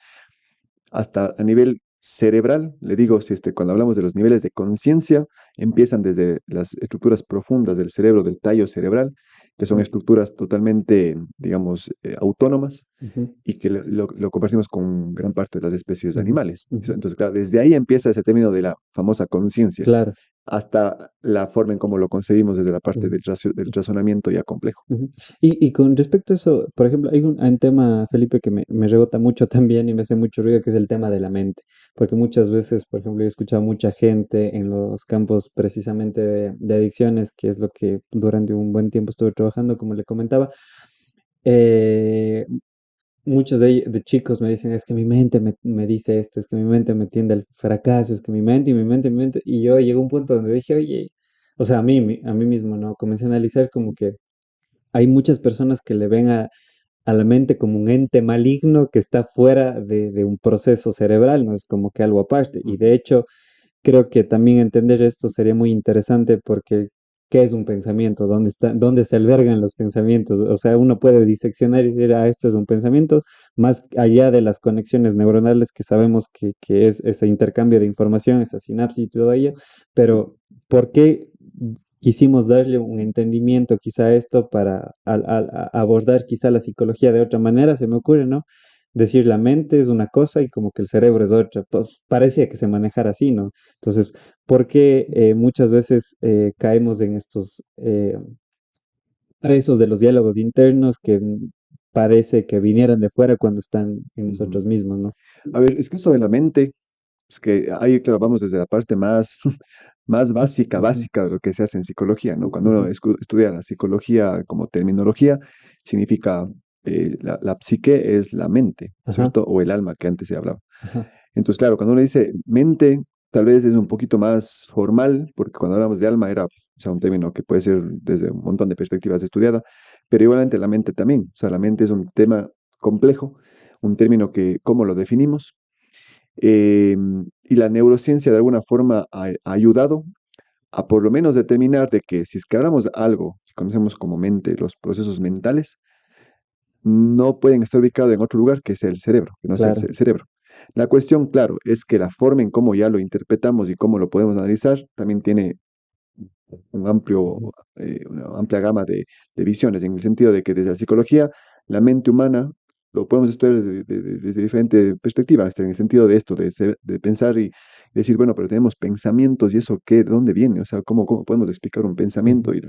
hasta a nivel cerebral, le digo, si cuando hablamos de los niveles de conciencia, empiezan desde las estructuras profundas del cerebro, del tallo cerebral, que son ujú, estructuras totalmente, digamos, autónomas ujú, y que lo compartimos con gran parte de las especies ujú, animales. ujú. Entonces, claro, desde ahí empieza ese término de la famosa conciencia, Claro. hasta la forma en cómo lo concebimos desde la parte Ujú, del razonamiento ya complejo. ujú. Y con respecto a eso, por ejemplo, hay un tema, Felipe, que me rebota mucho también y me hace mucho ruido, que es el tema de la mente. Porque muchas veces, por ejemplo, yo he escuchado a mucha gente en los campos precisamente de adicciones, que es lo que durante un buen tiempo estuve trabajando, como le comentaba. eh, Muchos de chicos me dicen, es que mi mente me dice esto, es que mi mente me tiende al fracaso, es que mi mente y mi mente y mi mente. Y yo llegué a un punto donde dije, oye, o sea, a mí mismo, ¿no? Comencé a analizar como que hay muchas personas que le ven a la mente como un ente maligno que está fuera de un proceso cerebral, ¿no? Es como que algo aparte. Y Ujú. de hecho, creo que también entender esto sería muy interesante porque ¿qué es un pensamiento? ¿Dónde se albergan los pensamientos? O sea, uno puede diseccionar y decir, ah, esto es un pensamiento, más allá de las conexiones neuronales que sabemos que es ese intercambio de información, esa sinapsis y todo ello, pero ¿por qué quisimos darle un entendimiento quizá a esto para abordar quizá la psicología de otra manera? Se me ocurre, ¿no? Decir la mente es una cosa y como que el cerebro es otra. Pues parecía que se manejara así, ¿no? Entonces, ¿por qué muchas veces caemos en estos presos de los diálogos internos que parece que vinieran de fuera cuando están en Ujú. nosotros mismos, ¿no? A ver, es que esto de la mente, es que ahí, claro, vamos desde la parte más, más Ujú, básica de lo que se hace en psicología, ¿no? Cuando uno ujú, estudia la psicología como terminología, significa la psique es la mente, ¿no es ajá, cierto? O el alma que antes se hablaba. ajá, Entonces, claro, cuando uno dice mente, tal vez es un poquito más formal, porque cuando hablamos de alma era, o sea, un término que puede ser desde un montón de perspectivas estudiada, pero igualmente la mente también. O sea, la mente es un tema complejo, un término que, ¿cómo lo definimos? Eh, y la neurociencia de alguna forma ha ayudado a por lo menos determinar de que si es que hablamos de algo que conocemos como mente, los procesos mentales, no pueden estar ubicados en otro lugar que sea el cerebro, que no sea Claro. el cerebro. La cuestión, claro, es que la forma en cómo ya lo interpretamos y cómo lo podemos analizar también tiene un amplio, Ujú, una amplia gama de visiones, en el sentido de que desde la psicología, la mente humana lo podemos estudiar desde diferentes perspectivas, en el sentido de esto, de pensar y decir, bueno, pero tenemos pensamientos y eso, ¿qué, de dónde viene? O sea, ¿cómo podemos explicar un pensamiento? ujú,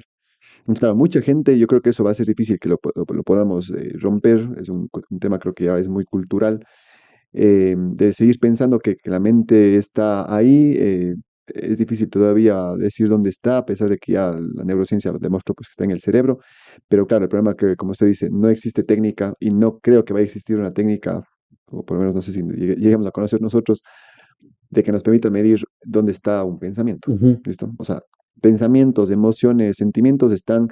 Entonces, claro, mucha gente, yo creo que eso va a ser difícil que lo podamos romper, es un tema creo que ya es muy cultural, de seguir pensando que la mente está ahí. Es difícil todavía decir dónde está, a pesar de que ya la neurociencia demostró pues, que está en el cerebro. Pero claro, el problema es que, como usted dice, no existe técnica y no creo que vaya a existir una técnica, o por lo menos no sé si lleguemos a conocer nosotros, de que nos permita medir dónde está un pensamiento. ujú. ¿Listo? O sea, pensamientos, emociones, sentimientos están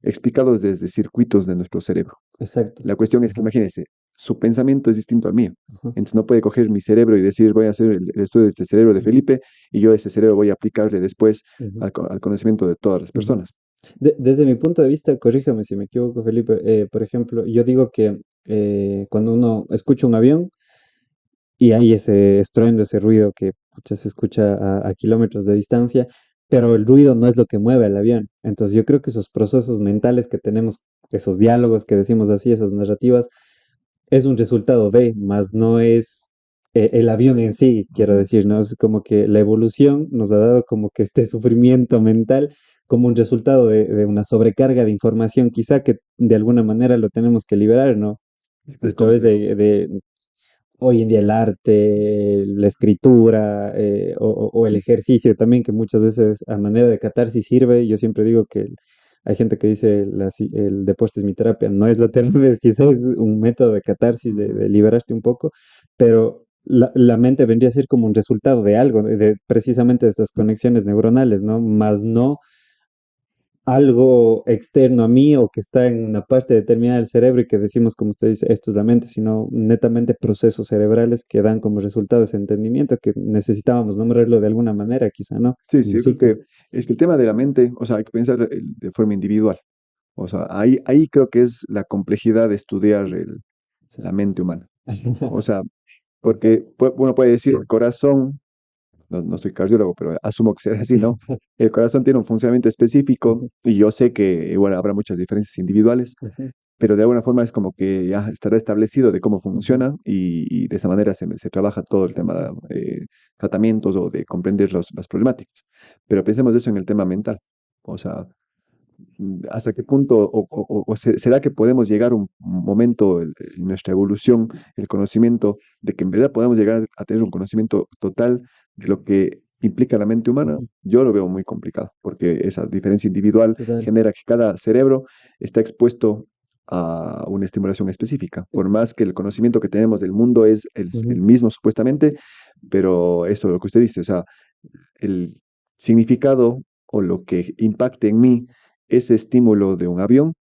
explicados desde circuitos de nuestro cerebro. Exacto. La cuestión es que Ajá, imagínense, su pensamiento es distinto al mío. ajá, Entonces no puede coger mi cerebro y decir, voy a hacer el estudio de este cerebro de ujú, Felipe y yo ese cerebro voy a aplicarle después ujú, al conocimiento de todas las ujú. personas. Desde mi punto de vista, corríjame si me equivoco, Felipe, por ejemplo, yo digo que cuando uno escucha un avión y hay ese estruendo, ese ruido que pucha, se escucha a kilómetros de distancia, pero el ruido no es lo que mueve al avión. Entonces yo creo que esos procesos mentales que tenemos, esos diálogos que decimos así, esas narrativas, es un resultado de, más no es el avión en sí, quiero Ujú. decir, ¿no? Es como que la evolución nos ha dado como que este sufrimiento mental como un resultado de una sobrecarga de información, quizá que de alguna manera lo tenemos que liberar, ¿no? Es A través complejo. de hoy en día el arte, la escritura o el ejercicio también, que muchas veces a manera de catarsis sirve. Yo siempre digo que hay gente que dice el deporte es mi terapia, no es la terapia, quizás es un método de catarsis, Ujú. de liberarte un poco, pero la mente vendría a ser como un resultado de algo, de precisamente de estas conexiones neuronales, ¿no? Más no algo externo a mí o que está en una parte determinada del cerebro y que decimos, como usted dice, esto es la mente, sino netamente procesos cerebrales que dan como resultado ese entendimiento que necesitábamos nombrarlo de alguna manera, quizá, ¿no? Sí, Un sí, yo creo ciclo. que es que el tema de la mente, o sea, hay que pensar de forma individual. O sea, ahí creo que es la complejidad de estudiar Sí. la mente humana. O sea, porque uno puede decir el corazón, no soy cardiólogo, pero asumo que será así, ¿no? El corazón tiene un funcionamiento específico Ujú, y yo sé que, bueno, habrá muchas diferencias individuales, ujú, pero de alguna forma es como que ya estará establecido de cómo ujú, funciona y de esa manera se trabaja todo el tema ujú, de tratamientos o de comprender las problemáticas. Pero pensemos eso en el tema mental. O sea, hasta qué punto será que podemos llegar a un momento en nuestra evolución, el conocimiento, de que en verdad podamos llegar a tener un conocimiento total de lo que implica la mente humana. ujú. Yo lo veo muy complicado, porque esa diferencia individual Total. genera que cada cerebro está expuesto a una estimulación específica, por más que el conocimiento que tenemos del mundo es el Ujú, mismo supuestamente, pero eso, lo que usted dice, o sea, el significado o lo que impacte en mí ese estímulo de un avión,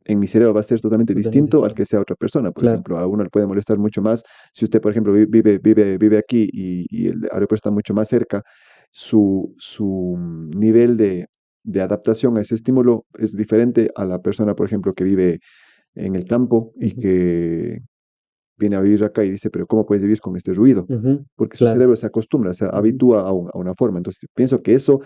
en mi cerebro va a ser totalmente totalmente distinto al que diferente. sea otra persona. Por Claro. ejemplo, a uno le puede molestar mucho más si usted, por ejemplo, vive aquí y el aeropuerto está mucho más cerca, su nivel de adaptación a ese estímulo es diferente a la persona, por ejemplo, que vive en el campo y Ujú, que viene a vivir acá y dice, pero ¿cómo puedes vivir con este ruido? ujú, Porque su claro. cerebro se acostumbra, se Ujú, habitúa a una forma. Entonces, pienso que eso,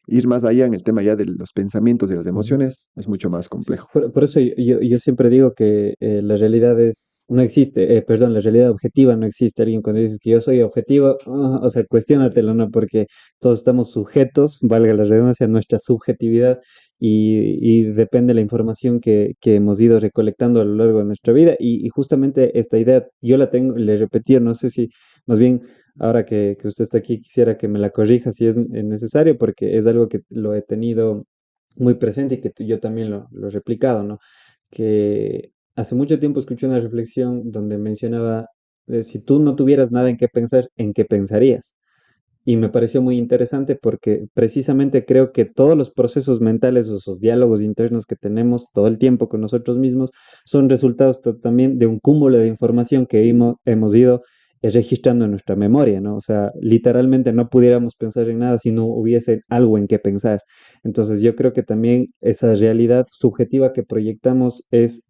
ir más allá en el tema ya de los pensamientos y las ujú. emociones, es mucho más Sí, complejo. por eso yo siempre digo que la realidad no existe, perdón, la realidad objetiva no existe. Alguien cuando dices que yo soy objetivo, o sea, cuestiónatelo, ¿no? Porque todos estamos sujetos, valga la redundancia, a nuestra subjetividad y depende de la información que hemos ido recolectando a lo largo de nuestra vida. Y justamente esta idea yo la tengo, le repetí, no sé si más bien ahora que usted está aquí quisiera que me la corrija si es necesario, porque es algo que lo he tenido muy presente y que yo también lo he replicado, ¿no? Que hace mucho tiempo escuché una reflexión donde mencionaba, si tú no tuvieras nada en qué pensar, ¿en qué pensarías? y me pareció muy interesante porque precisamente creo que todos los procesos mentales o esos diálogos internos que tenemos todo el tiempo con nosotros mismos son resultados también de un cúmulo de información que hemos ido registrando en nuestra memoria, ¿no? O sea, literalmente no pudiéramos pensar en nada si no hubiese algo en qué pensar. Entonces yo creo que también esa realidad subjetiva que proyectamos es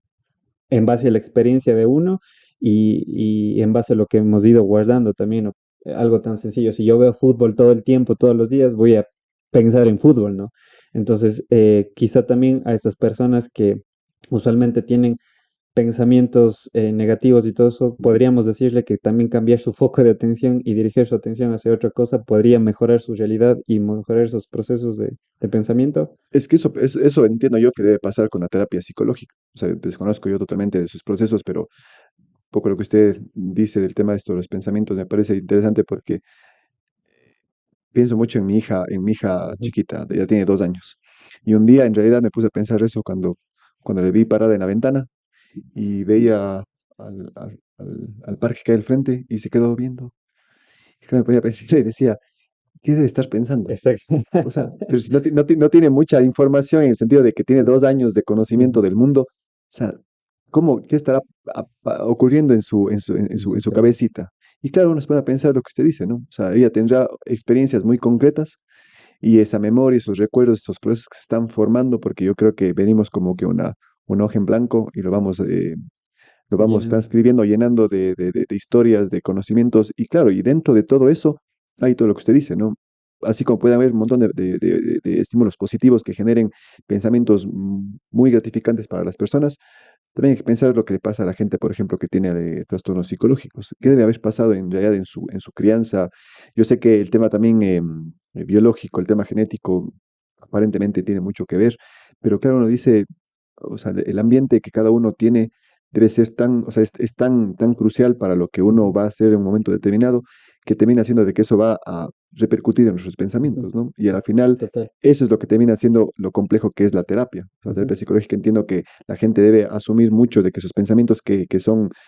en base a la experiencia de uno y en base a lo que hemos ido guardando también, ¿no? Algo tan sencillo, si yo veo fútbol todo el tiempo, todos los días, voy a pensar en fútbol, ¿no? Entonces, quizá también a estas personas que usualmente tienen pensamientos negativos y todo eso, podríamos decirle que también cambiar su foco de atención y dirigir su atención hacia otra cosa podría mejorar su realidad y mejorar esos procesos de pensamiento. Es que eso entiendo yo que debe pasar con la terapia psicológica. O sea, desconozco yo totalmente de sus procesos, pero un poco lo que usted dice del tema de estos los pensamientos me parece interesante porque pienso mucho en mi hija Ujú. chiquita, ella tiene 2 años. Y un día en realidad me puse a pensar eso cuando le vi parada en la ventana y veía al parque que hay al frente y se quedó viendo. Y claro, me ponía a pensar y decía, ¿qué debe estar pensando? Exacto. O sea, pero si no tiene mucha información en el sentido de que tiene 2 años de conocimiento Ujú. del mundo, o sea, qué estará ocurriendo en En su su cabeza. cabecita? Y claro, uno se puede pensar lo que usted dice, ¿no? O sea, ella tendrá experiencias muy concretas y esa memoria, esos recuerdos, esos procesos que se están formando, porque yo creo que venimos como que una hoja en blanco y lo vamos Llenando. transcribiendo, llenando de historias, de conocimientos, y claro, y dentro de todo eso hay todo lo que usted dice, ¿no? Así como puede haber un montón de estímulos positivos que generen pensamientos muy gratificantes para las personas, también hay que pensar lo que le pasa a la gente, por ejemplo, que tiene trastornos psicológicos. ¿Qué debe haber pasado en realidad en su crianza? Yo sé que el tema también biológico, el tema genético, aparentemente tiene mucho que ver, pero claro, uno dice, o sea, el ambiente que cada uno tiene debe ser tan, o sea, es tan crucial para lo que uno Ujú. va a hacer en un momento determinado, que termina siendo de que eso va a repercutir en nuestros Ujú. pensamientos, ¿no? Y al final, Total. eso es lo que termina siendo lo complejo que es la terapia. O sea, la Ujú. terapia psicológica entiendo que la gente debe asumir mucho de que sus pensamientos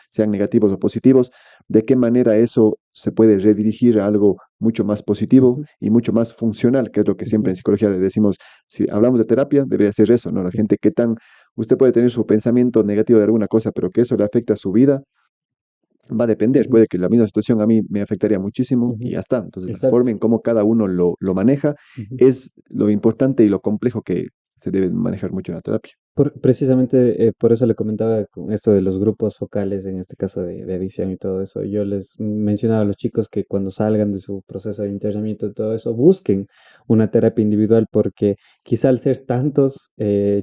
sean negativos o positivos, de qué manera eso se puede redirigir a algo mucho más positivo Ujú. y mucho más funcional, que es lo que siempre en Ujú. psicología le decimos, si hablamos de terapia, debería ser eso, ¿no? La gente, qué tan, usted puede tener su pensamiento negativo de alguna cosa, pero que eso le afecta a su vida, va a depender. Ujú. Puede que la misma situación a mí me afectaría muchísimo y Ujú. ya está. Entonces, la forma Exacto. en cómo cada uno lo maneja Ujú. es lo importante y lo complejo que se debe manejar mucho en la terapia. Precisamente por eso le comentaba con esto de los grupos focales, en este caso de edición y todo eso. Yo les mencionaba a los chicos que cuando salgan de su proceso de internamiento y todo eso, busquen una terapia individual porque quizá al ser tantos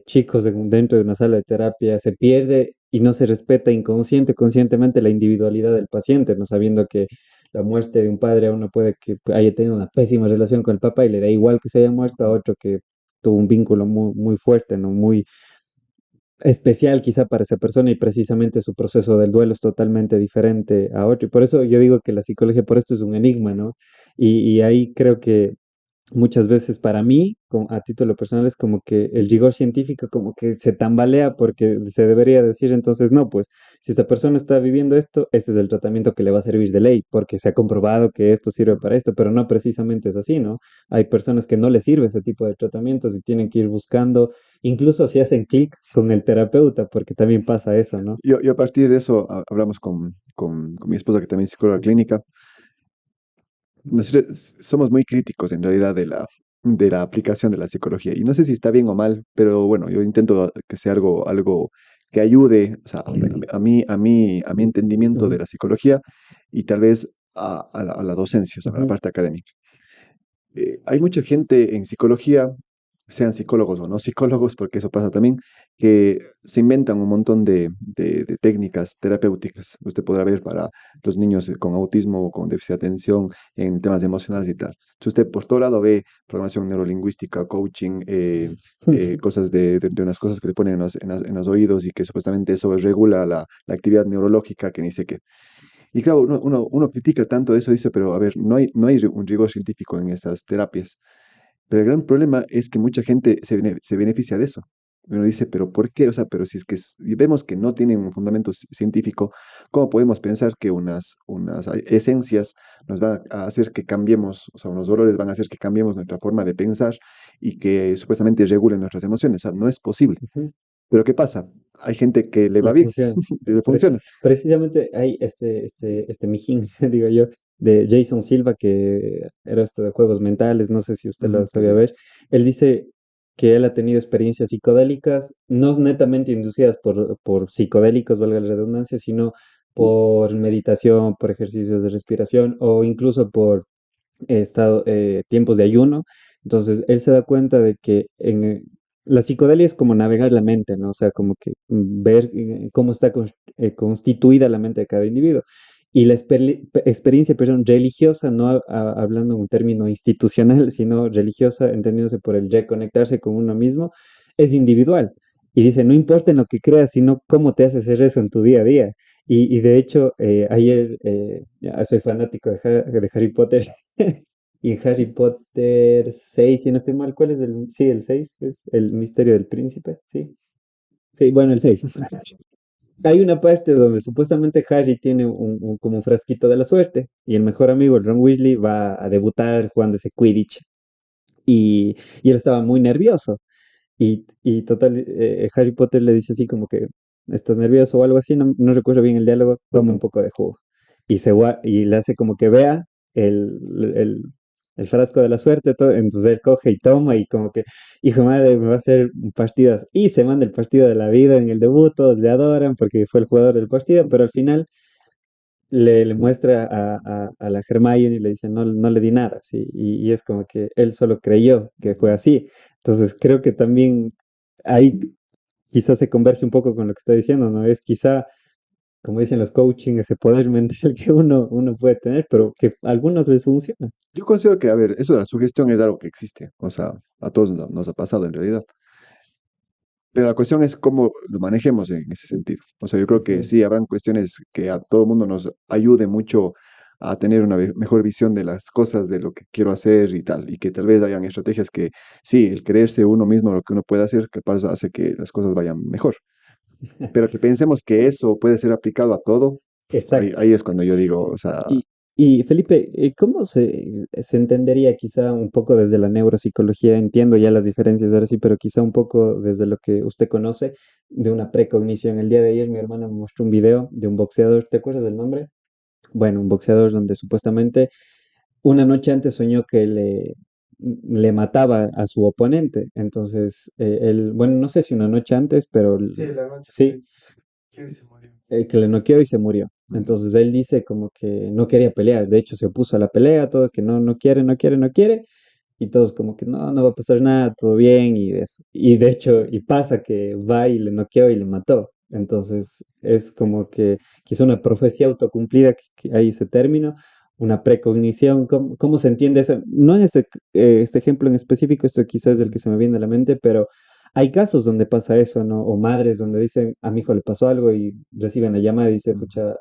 chicos dentro de una sala de terapia se pierde y no se respeta conscientemente la individualidad del paciente, no sabiendo que la muerte de un padre a uno puede que haya tenido una pésima relación con el papá y le da igual que se haya muerto a otro que tuvo un vínculo muy, muy fuerte, ¿no? Muy especial quizá para esa persona y precisamente su proceso del duelo es totalmente diferente a otro. Y por eso yo digo que la psicología por esto es un enigma, ¿no? Y ahí creo que muchas veces para mí, a título personal, es como que el rigor científico como que se tambalea porque se debería decir entonces, no, pues si esta persona está viviendo esto, este es el tratamiento que le va a servir de ley porque se ha comprobado que esto sirve para esto, pero no precisamente es así, ¿no? Hay personas que no les sirve ese tipo de tratamientos y tienen que ir buscando, incluso si hacen clic con el terapeuta, porque también pasa eso, ¿no? Yo a partir de eso hablamos con mi esposa, que también es psicóloga clínica. Nosotros somos muy críticos en realidad de la aplicación de la psicología. Y no sé si está bien o mal, pero bueno, yo intento que sea algo que ayude, o sea, a mi entendimiento de Ujú. la psicología y tal vez a la docencia, o sea, a la Ujú. parte académica. Hay mucha gente en psicología, sean psicólogos o no psicólogos, porque eso pasa también, que se inventan un montón de técnicas terapéuticas. Usted podrá ver para los niños con autismo o con déficit de atención en temas emocionales y tal. Entonces usted por todo lado ve programación neurolingüística, coaching, cosas de unas cosas que le ponen en los oídos y que supuestamente eso regula la actividad neurológica, que ni sé qué. Y claro, uno critica tanto eso, dice, pero a ver, no hay un rigor científico en esas terapias. Pero el gran problema es que mucha gente se beneficia de eso. Uno dice, pero ¿por qué? O sea, pero si es que y vemos que no tienen un fundamento científico, ¿cómo podemos pensar que unas esencias nos van a hacer que cambiemos, o sea, unos dolores van a hacer que cambiemos nuestra forma de pensar y que supuestamente regulen nuestras emociones? O sea, no es posible. Ujú. Pero ¿qué pasa? Hay gente que le Le va bien, funciona. le Pre- funciona. Precisamente hay este mijín, digo yo, de Jason Silva, que era esto de juegos mentales, no sé si usted Ujú, lo sí, sabía sí. ver. Él dice que él ha tenido experiencias psicodélicas, no netamente inducidas por psicodélicos, valga la redundancia, sino por meditación, por ejercicios de respiración o incluso por tiempos de ayuno. Entonces, él se da cuenta de que la psicodelia es como navegar la mente, ¿no? O sea, como que ver cómo está constituida la mente de cada individuo. Y la experiencia, perdón, religiosa, no hablando en un término institucional, sino religiosa, entendiéndose por el reconectarse con uno mismo, es individual. Y dice, no importa en lo que creas, sino cómo te haces hacer eso en tu día a día. Y de hecho, ayer, ya soy fanático de Harry Potter. Y Harry Potter 6 si no estoy mal, ¿cuál es el? Sí, el 6 es el misterio del príncipe, sí. Sí, bueno, el 6. Hay una parte donde supuestamente Harry tiene como un frasquito de la suerte y el mejor amigo, el Ron Weasley, va a debutar jugando ese Quidditch y él estaba muy nervioso. Y total, Harry Potter le dice así como que, ¿estás nervioso o algo así? No, no recuerdo bien el diálogo, toma un poco de jugo. Y le hace como que vea el, el, el frasco de la suerte, todo, entonces él coge y toma y como que, hijo de madre, me va a hacer partidas. Y se manda el partido de la vida en el debut, todos le adoran porque fue el jugador del partido, pero al final le muestra a la Hermione y le dice, no, no le di nada, ¿sí? Y es como que él solo creyó que fue así. Entonces creo que también ahí quizás se converge un poco con lo que está diciendo, ¿no? Es quizá, como dicen los coaching, ese poder mental que uno puede tener, pero que a algunos les funciona. Yo considero que, a ver, eso de la sugestión es algo que existe, o sea, a todos nos ha pasado en realidad. Pero la cuestión es cómo lo manejemos en ese sentido. O sea, yo creo que Ujú. sí, habrán cuestiones que a todo mundo nos ayude mucho a tener una mejor visión de las cosas, de lo que quiero hacer y tal, y que tal vez hayan estrategias que sí, el creerse uno mismo lo que uno puede hacer, capaz hace que las cosas vayan mejor. Pero que pensemos que eso puede ser aplicado a todo, ahí, Exacto. ahí es cuando yo digo, o sea, Y Felipe, ¿cómo se entendería quizá un poco desde la neuropsicología? Entiendo ya las diferencias ahora sí, pero quizá un poco desde lo que usted conoce de una precognición. El día de ayer mi hermana me mostró un video de un boxeador, ¿te acuerdas del nombre? Bueno, un boxeador donde supuestamente una noche antes soñó que le mataba a su oponente. Entonces, él, bueno, no sé si una noche antes, pero sí, que le noqueó y se murió. mm, Entonces él dice como que no quería pelear, de hecho se opuso a la pelea, todo que no, no quiere, no quiere, no quiere, y todos como que no, no va a pasar nada, todo bien y eso. Y de hecho, y pasa que va y le noqueó y le mató. Entonces es como que quizá una profecía autocumplida, que hay ese término, una precognición, ¿cómo se entiende eso? No en este ejemplo en específico, esto quizás es el mm, que se me viene a la mente, pero hay casos donde pasa eso, ¿no? O madres donde dicen, a mi hijo le pasó algo y reciben la llamada y dicen, mm, pucha,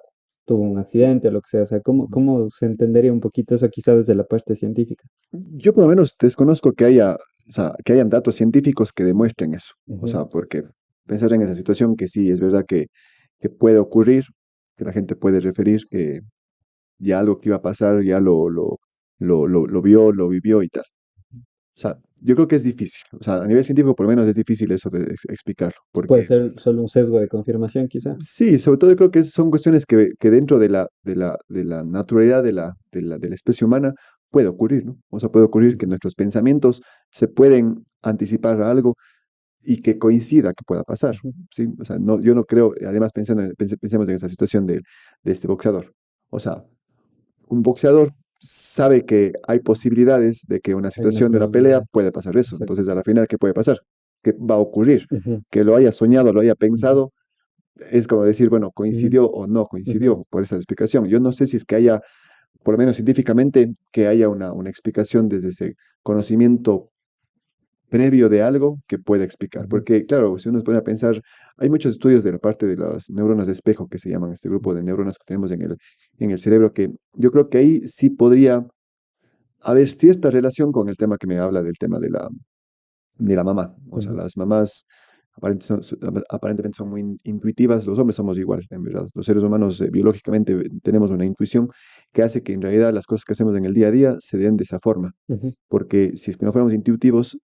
tuvo un accidente o lo que sea. O sea, mm. ¿cómo se entendería un poquito eso quizá desde la parte científica? Yo por lo menos desconozco que haya, o sea, que hayan datos científicos que demuestren eso. O Ujú, sea, porque pensar en esa situación que sí, es verdad que puede ocurrir, que la gente puede referir que ya algo que iba a pasar, ya lo vio, lo vivió y tal. O sea, yo creo que es difícil. O sea, a nivel científico por lo menos es difícil eso de explicarlo. puede Porque ser solo un sesgo de confirmación, quizá. sí, sobre todo yo creo que son cuestiones que dentro de la naturalidad de la especie humana puede ocurrir, ¿no? O sea, puede ocurrir que nuestros pensamientos se pueden anticipar a algo y que coincida que pueda pasar, Ujú, ¿sí? O sea, no, yo no creo, además pensemos en esa situación de este boxeador. O sea, un boxeador sabe que hay posibilidades de que una hay una situación de una pelea probabilidad, puede pasar eso. exacto. Entonces, a la final, ¿qué puede pasar? ¿Qué va a ocurrir? Ujú, Que lo haya soñado, lo haya ujú, pensado, es como decir, bueno, ujú, coincidió o no ujú, coincidió por esa explicación. Yo no sé si es que haya, por lo menos científicamente, que haya una explicación desde ese conocimiento previo de algo que pueda explicar. ujú, Porque, claro, si uno se pone a pensar, hay muchos estudios de la parte de las neuronas de espejo que se llaman este grupo de neuronas que tenemos en el cerebro, que yo creo que ahí sí podría haber cierta relación con el tema que me habla del tema de la mamá. O sea, ujú. las mamás. aparentemente son muy intuitivas. Los hombres somos igual, en verdad. Los seres humanos biológicamente tenemos una intuición que hace que en realidad las cosas que hacemos en el día a día se den de esa forma. Ujú. Porque si es que no fuéramos intuitivos,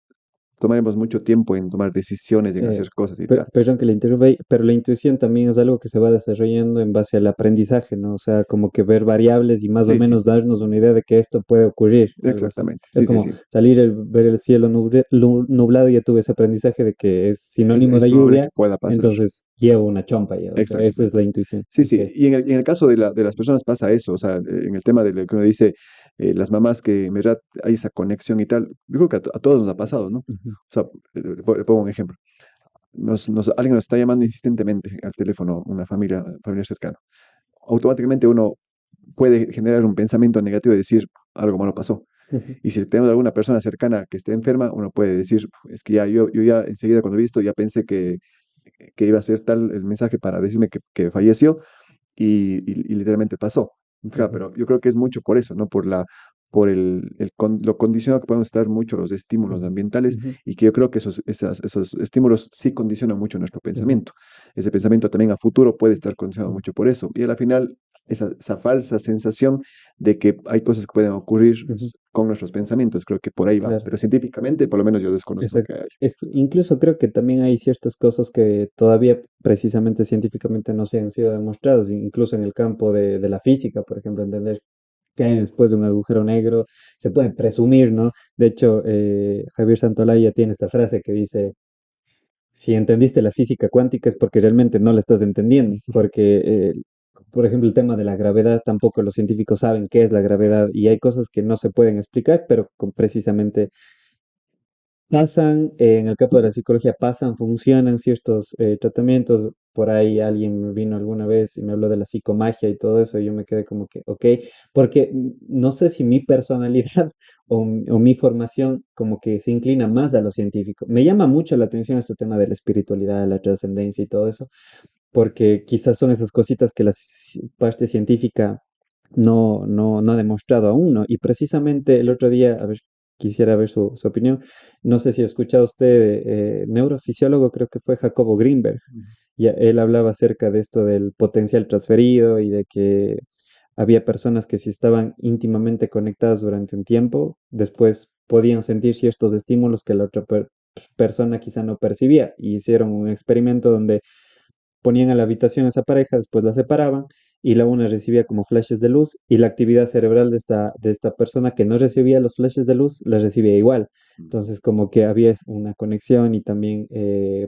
tomaremos mucho tiempo en tomar decisiones, en hacer cosas y tal. Perdón que le interrumpa ahí, pero la intuición también es algo que se va desarrollando en base al aprendizaje, ¿no? O sea, como que ver variables y más o Sí, sí, menos darnos una idea de que esto puede ocurrir, algo así. exactamente. Es Sí, sí, como sí. salir, ver el cielo nublado, ya tuve ese aprendizaje de que es sinónimo Es de probable lluvia, que pueda pasar. entonces llevo una chompa ya, o sea, esa es Exactamente. la intuición. Sí, Ok. sí, y en el caso de las personas pasa eso, o sea, en el tema de lo que uno dice, las mamás que en verdad hay esa conexión y tal, yo creo que a todos nos ha pasado, ¿no? O Ujú, sea, le pongo un ejemplo. Alguien nos está llamando insistentemente al teléfono, una familia cercana. Automáticamente uno puede generar un pensamiento negativo y decir, algo malo pasó. ujú, Y si tenemos alguna persona cercana que esté enferma, uno puede decir, es que ya yo ya enseguida cuando he visto, ya pensé que iba a ser tal el mensaje para decirme que falleció y literalmente pasó. Claro, ujú, pero yo creo que es mucho por eso, ¿no? Por lo condicionado que podemos estar mucho los estímulos ujú, ambientales ujú, y que yo creo que esos estímulos sí condicionan mucho nuestro ujú, pensamiento. Ese pensamiento también a futuro puede estar condicionado ujú, mucho por eso. Y a la final, esa falsa sensación de que hay cosas que pueden ocurrir ujú, con nuestros pensamientos, creo que por ahí va. claro. Pero científicamente, por lo menos yo desconozco que Exacto. hay. Es que incluso creo que también hay ciertas cosas que todavía precisamente científicamente no se han sido demostradas, incluso en el campo de la física, por ejemplo, entender qué hay después de un agujero negro, se puede presumir, ¿no? De hecho, Javier Santolaya tiene esta frase que dice, si entendiste la física cuántica es porque realmente no la estás entendiendo, porque, por ejemplo, el tema de la gravedad, tampoco los científicos saben qué es la gravedad y hay cosas que no se pueden explicar, pero precisamente pasan, en el campo de la psicología, pasan, funcionan ciertos tratamientos. Por ahí alguien me vino alguna vez y me habló de la psicomagia y todo eso, y yo me quedé como que, ok, porque no sé si mi personalidad o mi formación como que se inclina más a lo científico. Me llama mucho la atención este tema de la espiritualidad, la trascendencia y todo eso, porque quizás son esas cositas que la parte científica no ha demostrado aún, ¿no? Y precisamente el otro día, a ver, quisiera ver su opinión. No sé si ha escuchado usted, neurofisiólogo, creo que fue Jacobo Greenberg. Y él hablaba acerca de esto del potencial transferido y de que había personas que si estaban íntimamente conectadas durante un tiempo, después podían sentir ciertos estímulos que la otra persona quizá no percibía. Y hicieron un experimento donde ponían a la habitación a esa pareja, después la separaban y la una recibía como flashes de luz y la actividad cerebral de esta persona que no recibía los flashes de luz, la recibía igual. Entonces como que había una conexión y también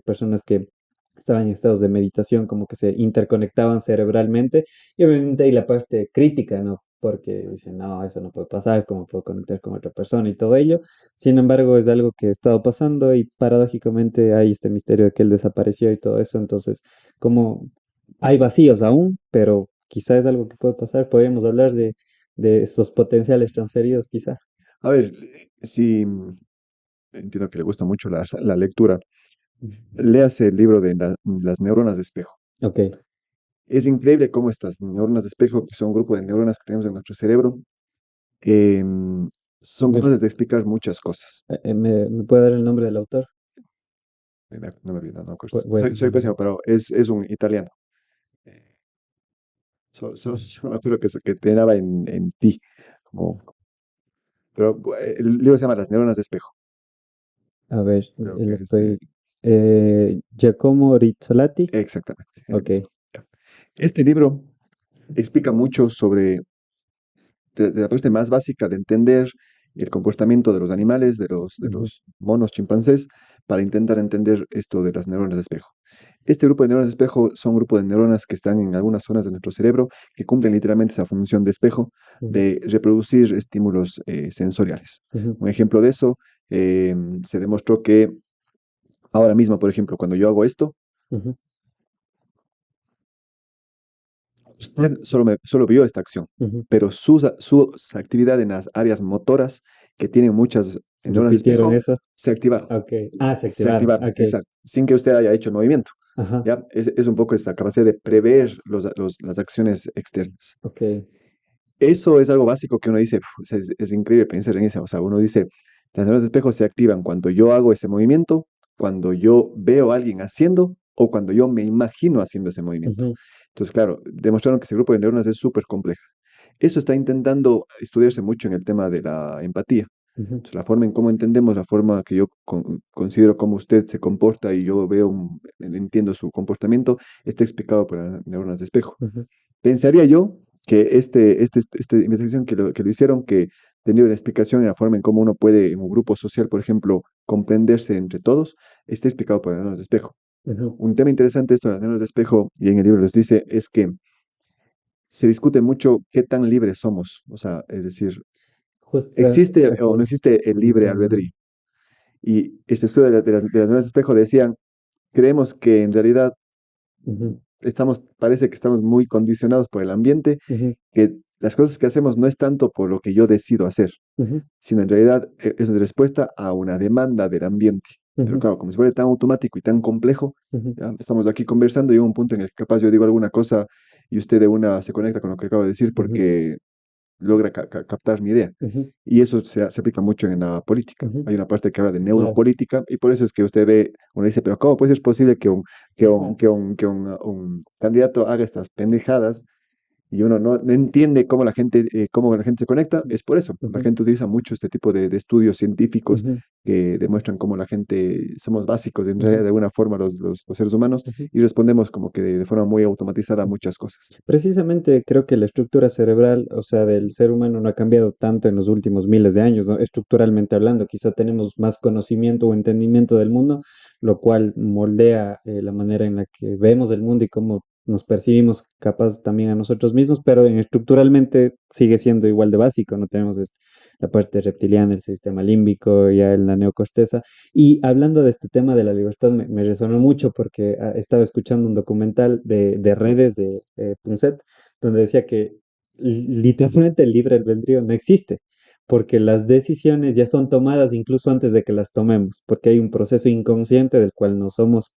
personas que estaban en estados de meditación como que se interconectaban cerebralmente y obviamente hay la parte crítica, ¿no? Porque dicen, no, eso no puede pasar, ¿cómo puedo conectar con otra persona y todo ello? Sin embargo, es algo que ha estado pasando y paradójicamente hay este misterio de que él desapareció y todo eso. Entonces, como hay vacíos aún, pero quizá es algo que puede pasar. Podríamos hablar de estos potenciales transferidos, quizá. A ver, sí, entiendo que le gusta mucho la lectura. Léase el libro de las neuronas de espejo. Ok. Es increíble cómo estas neuronas de espejo, que son un grupo de neuronas que tenemos en nuestro cerebro, em, son ¿Me, capaces de explicar muchas cosas. me puede dar el nombre del autor? No me olvido, no me acuerdo. Bueno, Soy pésimo, pero es un italiano. Eh, Solo me acuerdo que tenía en ti. Como, pero el libro se llama Las neuronas de espejo. a ver, Creo lo que es de... estoy. Giacomo Rizzolatti. Exactamente, él Ok. mismo. Ya. Este libro explica mucho sobre de la parte más básica de entender el comportamiento de los animales, de Ujú, los monos chimpancés, para intentar entender esto de las neuronas de espejo. Este grupo de neuronas de espejo son un grupo de neuronas que están en algunas zonas de nuestro cerebro que cumplen literalmente esa función de espejo ujú, de reproducir estímulos sensoriales. ujú, Un ejemplo de eso, se demostró que ahora mismo, por ejemplo, cuando yo hago esto, ujú, usted solo vio esta acción, ujú. pero su actividad en las áreas motoras, que tienen muchas neuronas de ¿Repitieron espejo, eso? se activaron. Ok. Ah, se Se activaron. activaron, Ok. exacto, sin que usted haya hecho el movimiento. Ajá. ¿Ya? Es un poco esta capacidad de prever las acciones externas. Ok. Eso es algo básico que uno dice, "Uf, es increíble pensar en eso". O sea, uno dice, las neuronas de espejo se activan cuando yo hago ese movimiento cuando yo veo a alguien haciendo o cuando yo me imagino haciendo ese movimiento. ujú, Entonces, claro, demostraron que ese grupo de neuronas es súper complejo. Eso está intentando estudiarse mucho en el tema de la empatía. ujú, Entonces, la forma en cómo entendemos, la forma que yo considero cómo usted se comporta y yo veo, entiendo su comportamiento, está explicado por las neuronas de espejo. ujú, Pensaría yo que esta investigación que lo hicieron, que tenía una explicación en la forma en cómo uno puede, en un grupo social, por ejemplo, comprenderse entre todos, está explicado por las neuronas de espejo. ujú. Un tema interesante esto de las neuronas de espejo, y en el libro los dice, es que se discute mucho qué tan libres somos. O sea, es decir, Justo, ¿existe ok, o no existe el libre entiendo. albedrío? Y este estudio de las neuronas de espejo decían, creemos que en realidad Ujú, parece que estamos muy condicionados por el ambiente, ujú, que las cosas que hacemos no es tanto por lo que yo decido hacer, ujú, sino en realidad es de respuesta a una demanda del ambiente. Pero ujú, claro, como se vuelve tan automático y tan complejo, ujú, ya estamos aquí conversando y llega un punto en el que capaz yo digo alguna cosa y usted de una se conecta con lo que acabo de decir ujú, porque logra captar mi idea. ujú, Y eso se aplica mucho en la política. ujú. Hay una parte que habla de Claro. neuropolítica y por eso es que usted ve, uno dice, pero ¿cómo puede ser posible que un candidato haga estas pendejadas y uno no entiende cómo la gente se conecta? Es por eso. La Ujú, gente utiliza mucho este tipo de estudios científicos ujú, que demuestran cómo la gente, somos básicos en realidad ujú, de alguna forma los seres humanos ujú. y respondemos como que de forma muy automatizada a muchas cosas. Precisamente creo que la estructura cerebral, o sea, del ser humano no ha cambiado tanto en los últimos miles de años, ¿no? Estructuralmente hablando, quizá tenemos más conocimiento o entendimiento del mundo, lo cual moldea la manera en la que vemos el mundo y cómo nos percibimos capaz también a nosotros mismos, pero estructuralmente sigue siendo igual de básico, no tenemos la parte reptiliana, el sistema límbico, ya en la neocorteza. Y hablando de este tema de la libertad, me resonó mucho porque estaba escuchando un documental de redes de Punset, donde decía que literalmente el libre albedrío no existe, porque las decisiones ya son tomadas incluso antes de que las tomemos, porque hay un proceso inconsciente del cual no somos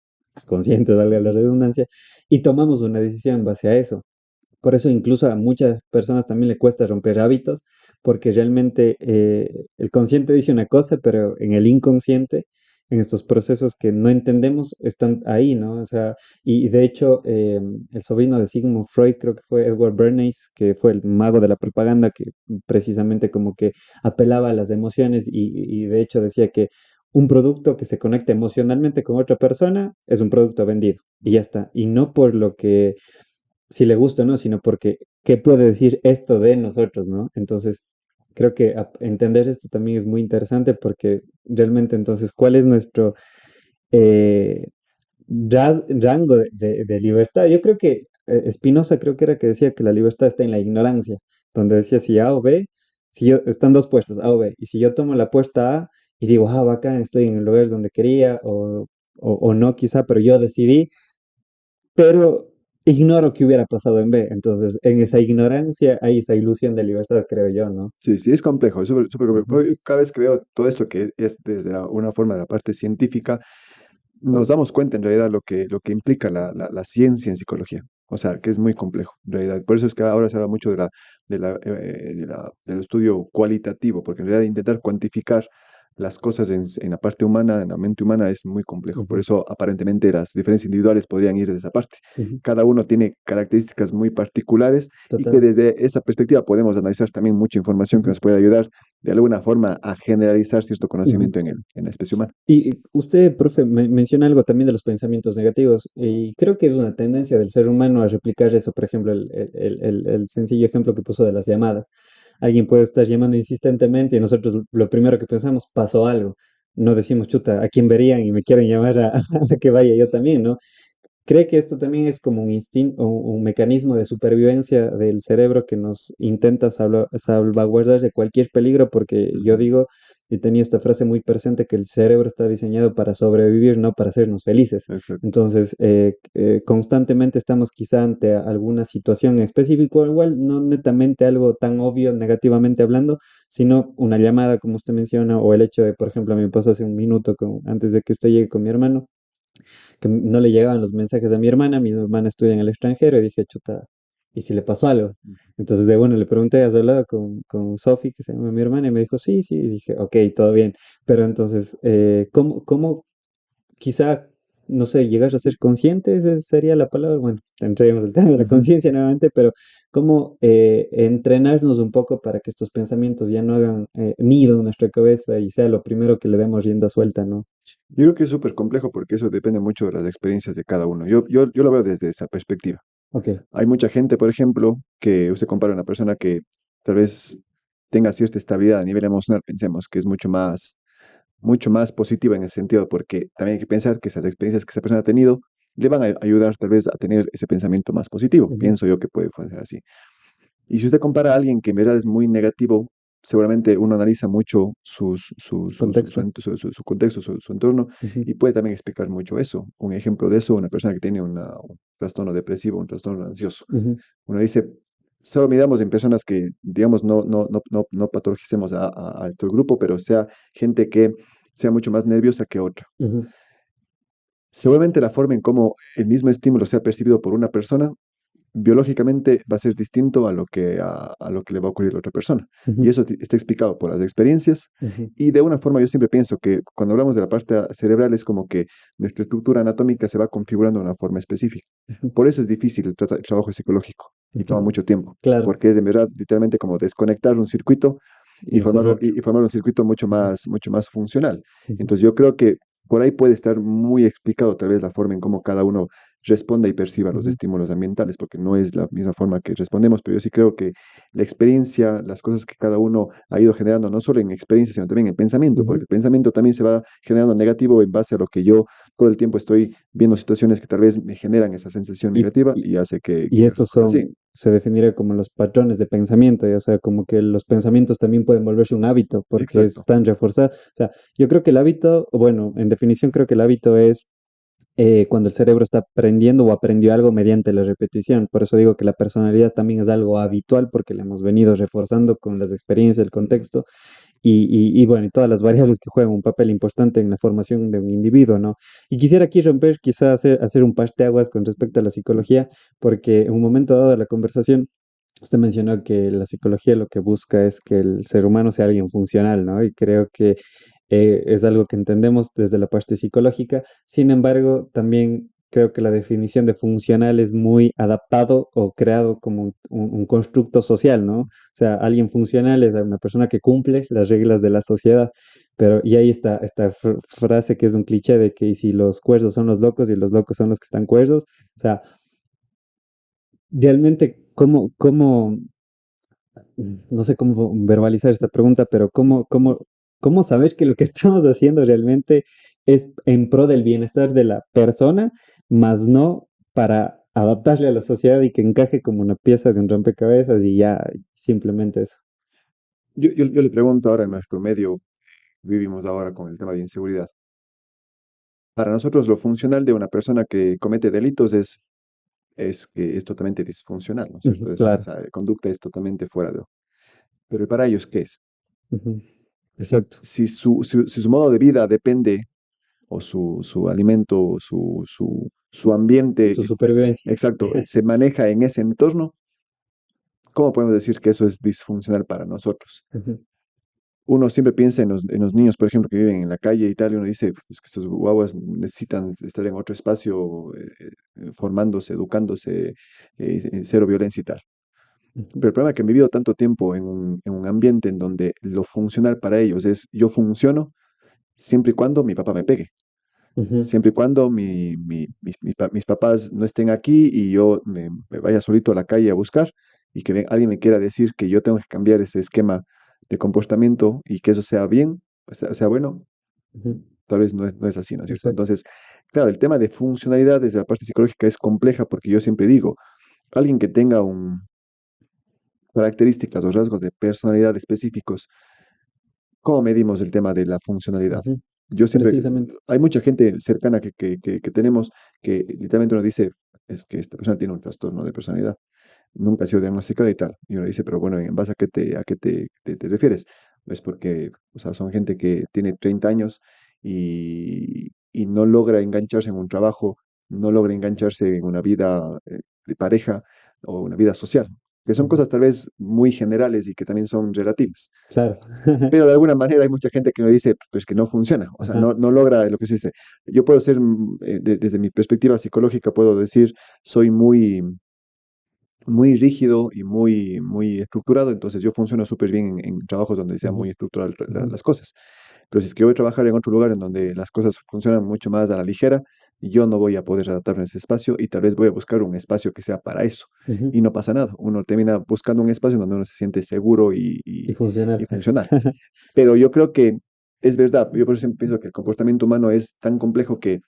conscientes, valga la redundancia, y tomamos una decisión en base a eso. Por eso incluso a muchas personas también le cuesta romper hábitos, porque realmente el consciente dice una cosa, pero en el inconsciente, en estos procesos que no entendemos, están ahí, ¿no? O sea, y de hecho, el sobrino de Sigmund Freud, creo que fue Edward Bernays, que fue el mago de la propaganda, que precisamente como que apelaba a las emociones y de hecho decía que un producto que se conecta emocionalmente con otra persona es un producto vendido, y ya está. Y no por lo que si le gusta o no, sino porque qué puede decir esto de nosotros, ¿no? Entonces, creo que entender esto también es muy interesante porque realmente entonces, ¿cuál es nuestro eh, rango de libertad? Yo creo que Spinoza creo que era que decía que la libertad está en la ignorancia, donde decía si A o B, si yo, están dos puestas, A o B, y si yo tomo la puesta A y digo, ah, bacán, estoy en el lugar donde quería, o no quizá, pero yo decidí, pero ignoro qué hubiera pasado en B. Entonces, en esa ignorancia hay esa ilusión de libertad, creo yo, ¿no? Sí, sí, es complejo, es súper, súper complejo. Ujú, Pero yo cada vez que veo todo esto que es desde una forma de la parte científica, nos damos cuenta en realidad lo que implica la ciencia en psicología. O sea, que es muy complejo, en realidad. Por eso es que ahora se habla mucho del estudio cualitativo, porque en realidad intentar cuantificar las cosas en la parte humana, en la mente humana, es muy complejo. Por ujú, eso aparentemente las diferencias individuales podrían ir de esa parte. ujú. Cada uno tiene características muy particulares y que Total. desde esa perspectiva podemos analizar también mucha información que Ujú, nos puede ayudar de alguna forma a generalizar cierto ujú. conocimiento en la especie humana. Y usted, profe, menciona algo también de los pensamientos negativos, y creo que es una tendencia del ser humano a replicar eso, por ejemplo, el sencillo ejemplo que puso de las llamadas. Alguien puede estar llamando insistentemente y nosotros lo primero que pensamos, pasó algo. No decimos, chuta, ¿a quién verían y me quieren llamar a que vaya yo también, ¿no? ¿Cree que esto también es como un instinto, un mecanismo de supervivencia del cerebro que nos intenta salvaguardar de cualquier peligro? Porque yo Ujú. digo, y tenía esta frase muy presente, que el cerebro está diseñado para sobrevivir, no para hacernos felices. Exacto. Entonces, constantemente estamos quizá ante alguna situación en específico, igual no netamente algo tan obvio negativamente hablando, sino una llamada, como usted menciona, o el hecho de, por ejemplo, a mí me pasó hace un minuto, antes de que usted llegue con mi hermano que no le llegaban los mensajes a mi hermana estudia en el extranjero y dije, chuta, ¿y si le pasó algo? Entonces de bueno le pregunté, ¿has hablado con Sophie, que se llama mi hermana? Y me dijo, sí, sí, y dije, ok, todo bien, pero entonces, ¿cómo quizá, no sé, llegar a ser consciente, esa sería la palabra. Bueno, entraríamos al tema de la Ujú. conciencia nuevamente, pero cómo entrenarnos un poco para que estos pensamientos ya no hagan nido en nuestra cabeza y sea lo primero que le demos rienda suelta, ¿no? Yo creo que es súper complejo porque eso depende mucho de las experiencias de cada uno. Yo lo veo desde esa perspectiva. Ok. Hay mucha gente, por ejemplo, que usted compara a una persona que tal vez tenga cierta estabilidad a nivel emocional, pensemos que es mucho más positiva en ese sentido, porque también hay que pensar que esas experiencias que esa persona ha tenido le van a ayudar tal vez a tener ese pensamiento más positivo. Ujú. Pienso yo que puede ser así. Y si usted compara a alguien que en verdad es muy negativo, seguramente uno analiza mucho Contexto. su contexto, su entorno, Ujú. y puede también explicar mucho eso. Un ejemplo de eso, una persona que tiene un trastorno depresivo, un trastorno ansioso. Ujú. Uno dice, solo miramos en personas que, digamos, no patologicemos a este grupo, pero sea gente que sea mucho más nerviosa que otra. Ujú. Seguramente la forma en cómo el mismo estímulo sea percibido por una persona biológicamente va a ser distinto a lo que le va a ocurrir a la otra persona. Y Ujú. eso está explicado por las experiencias. Ujú. Y de una forma yo siempre pienso que cuando hablamos de la parte cerebral es como que nuestra estructura anatómica se va configurando de una forma específica. Ujú. Por eso es difícil el trabajo psicológico y toma Ujú. mucho tiempo, Claro. porque es en verdad literalmente como desconectar un circuito Y cerrarlo. y formar un circuito Ujú. mucho más funcional. Ujú. Entonces yo creo que por ahí puede estar muy explicado tal vez la forma en cómo cada uno responda y perciba los Ujú. estímulos ambientales, porque no es la misma forma que respondemos, pero yo sí creo que la experiencia, las cosas que cada uno ha ido generando, no solo en experiencia, sino también en pensamiento, porque Ujú. el pensamiento también se va generando negativo en base a lo que yo todo el tiempo estoy viendo situaciones que tal vez me generan esa sensación Y, negativa y, y hace y que esos responda son, así. se definiría como los patrones de pensamiento, ya sea, como que los pensamientos también pueden volverse un hábito porque Exacto. están reforzados. O sea, yo creo que el hábito, o bueno, en definición creo que el hábito es cuando el cerebro está aprendiendo o aprendió algo mediante la repetición. Por eso digo que la personalidad también es algo habitual porque la hemos venido reforzando con las experiencias, el Ujú. contexto y bueno, y todas las variables que juegan un papel importante en la formación de un individuo, ¿no? Y quisiera aquí romper, quizá hacer un parteaguas con respecto a la psicología, porque en un momento dado de la conversación, usted mencionó que la psicología lo que busca es que el ser humano sea alguien funcional, ¿no? Y creo que es algo que entendemos desde la parte psicológica. Sin embargo, también creo que la definición de funcional es muy adaptado o creado como un constructo social, ¿no? O sea, alguien funcional es una persona que cumple las reglas de la sociedad. Pero, y ahí está esta frase que es un cliché de que "Y si los cuerdos son los locos y los locos son los que están cuerdos", o sea, realmente, no sé cómo verbalizar esta pregunta, pero ¿cómo saber que lo que estamos haciendo realmente es en pro del bienestar de la persona, más no para adaptarle a la sociedad y que encaje como una pieza de un rompecabezas y ya, simplemente eso? Yo le pregunto ahora en nuestro medio, vivimos ahora con el tema de inseguridad. Para nosotros lo funcional de una persona que comete delitos es que es totalmente disfuncional, ¿no es Ujú. cierto? Claro. Esa conducta es totalmente fuera de... Pero para ellos, ¿qué es? Ujú. Exacto. Si su modo de vida depende, o su alimento, o su ambiente, Su supervivencia. exacto, se maneja en ese entorno, ¿cómo podemos decir que eso es disfuncional para nosotros? Ujú. Uno siempre piensa en los niños, por ejemplo, que viven en la calle y tal, y uno dice pues, que esos guaguas necesitan estar en otro espacio, formándose, educándose, cero violencia y tal. Ujú. Pero el problema es que han vivido tanto tiempo en un ambiente en donde lo funcional para ellos es yo funciono siempre y cuando mi papá me pegue, Ujú. siempre y cuando mis papás no estén aquí y yo me vaya solito a la calle a buscar y que alguien me quiera decir que yo tengo que cambiar ese esquema de comportamiento y que eso sea bien, sea bueno, Ujú. tal vez no es así, ¿no es cierto? Exacto. Entonces, claro, el tema de funcionalidad desde la parte psicológica es compleja porque yo siempre digo, alguien que tenga características o rasgos de personalidad específicos, ¿cómo medimos el tema de la funcionalidad? Ujú. Yo siempre, Precisamente. hay mucha gente cercana que tenemos que literalmente uno dice, es que esta persona tiene un trastorno de personalidad, nunca ha sido diagnosticada y tal. Y uno dice, pero bueno, ¿en base a qué te refieres? Es porque, o sea, son gente que tiene 30 años y no logra engancharse en un trabajo, no logra engancharse en una vida de pareja o una vida social. que son Ujú. cosas tal vez muy generales y que también son relativas. Claro. Pero de alguna manera hay mucha gente que me dice pues que no funciona, o sea, Ajá. no logra lo que se dice. Yo puedo ser, desde mi perspectiva psicológica, puedo decir, soy muy rígido y muy estructurado, entonces yo funciono súper bien en trabajos donde sea Ujú, muy estructural ujú, las cosas. Pero si es que yo voy a trabajar en otro lugar en donde las cosas funcionan mucho más a la ligera, yo no voy a poder adaptarme a ese espacio y tal vez voy a buscar un espacio que sea para eso. ujú. Y no pasa nada, uno termina buscando un espacio donde uno se siente seguro Y y funcionar. funcional. Pero yo creo que es verdad, yo por eso siempre pienso que el comportamiento humano es tan complejo que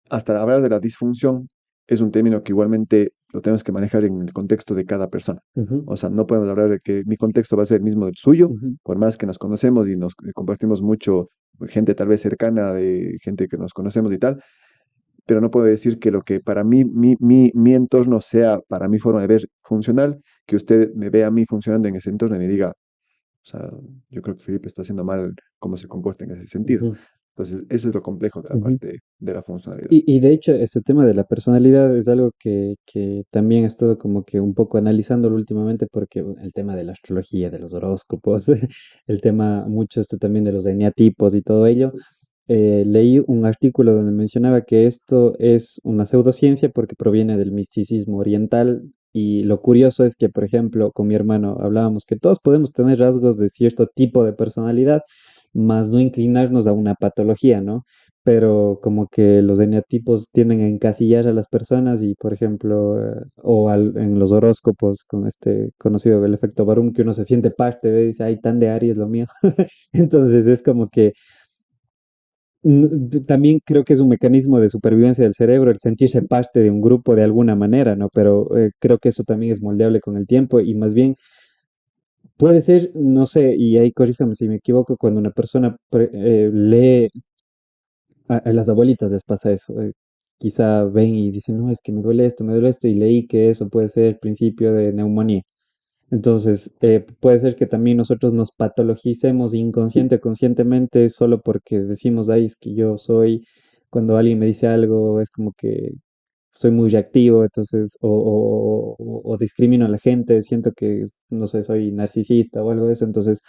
hasta hablar de la disfunción es un término que igualmente lo tenemos que manejar en el contexto de cada persona. Ujú, O sea, no podemos hablar de que mi contexto va a ser el mismo del suyo, ujú, por más que nos conocemos y nos compartimos mucho, gente tal vez cercana, de gente que nos conocemos y tal, pero no puedo decir que lo que para mí, mi entorno sea para mi forma de ver funcional, que usted me vea a mí funcionando en ese entorno y me diga, o sea, yo creo que Felipe está haciendo mal cómo se comporta en ese sentido. ujú, Entonces, eso es lo complejo de la ujú. parte de la funcionalidad. Y de hecho, este tema de la personalidad es algo que también he estado como que un poco analizándolo últimamente porque bueno, el tema de la astrología, de los horóscopos, el tema mucho esto también de los eneatipos y todo ello, leí un artículo donde mencionaba que esto es una pseudociencia porque proviene del misticismo oriental y lo curioso es que, por ejemplo, con mi hermano hablábamos que todos podemos tener rasgos de cierto tipo de personalidad, más no inclinarnos a una patología, ¿no? Pero como que los eneatipos tienden a encasillar a las personas y, por ejemplo, en los horóscopos con este conocido el efecto Barum, que uno se siente parte de, dice, ay, tan de Aries lo mío. Entonces es como que también creo que es un mecanismo de supervivencia del cerebro el sentirse parte de un grupo de alguna manera, ¿no? Pero creo que eso también es moldeable con el tiempo y más bien puede ser, no sé, y ahí corríjame si me equivoco, cuando una persona lee a las abuelitas les pasa eso. Quizá ven y dicen, no, es que me duele esto, y leí que eso puede ser el principio de neumonía. Entonces, puede ser que también nosotros nos patologicemos inconsciente o conscientemente solo porque decimos, ay, es que yo soy, cuando alguien me dice algo, es como que soy muy reactivo, entonces, o discrimino a la gente, siento que, no sé, soy narcisista o algo de eso, entonces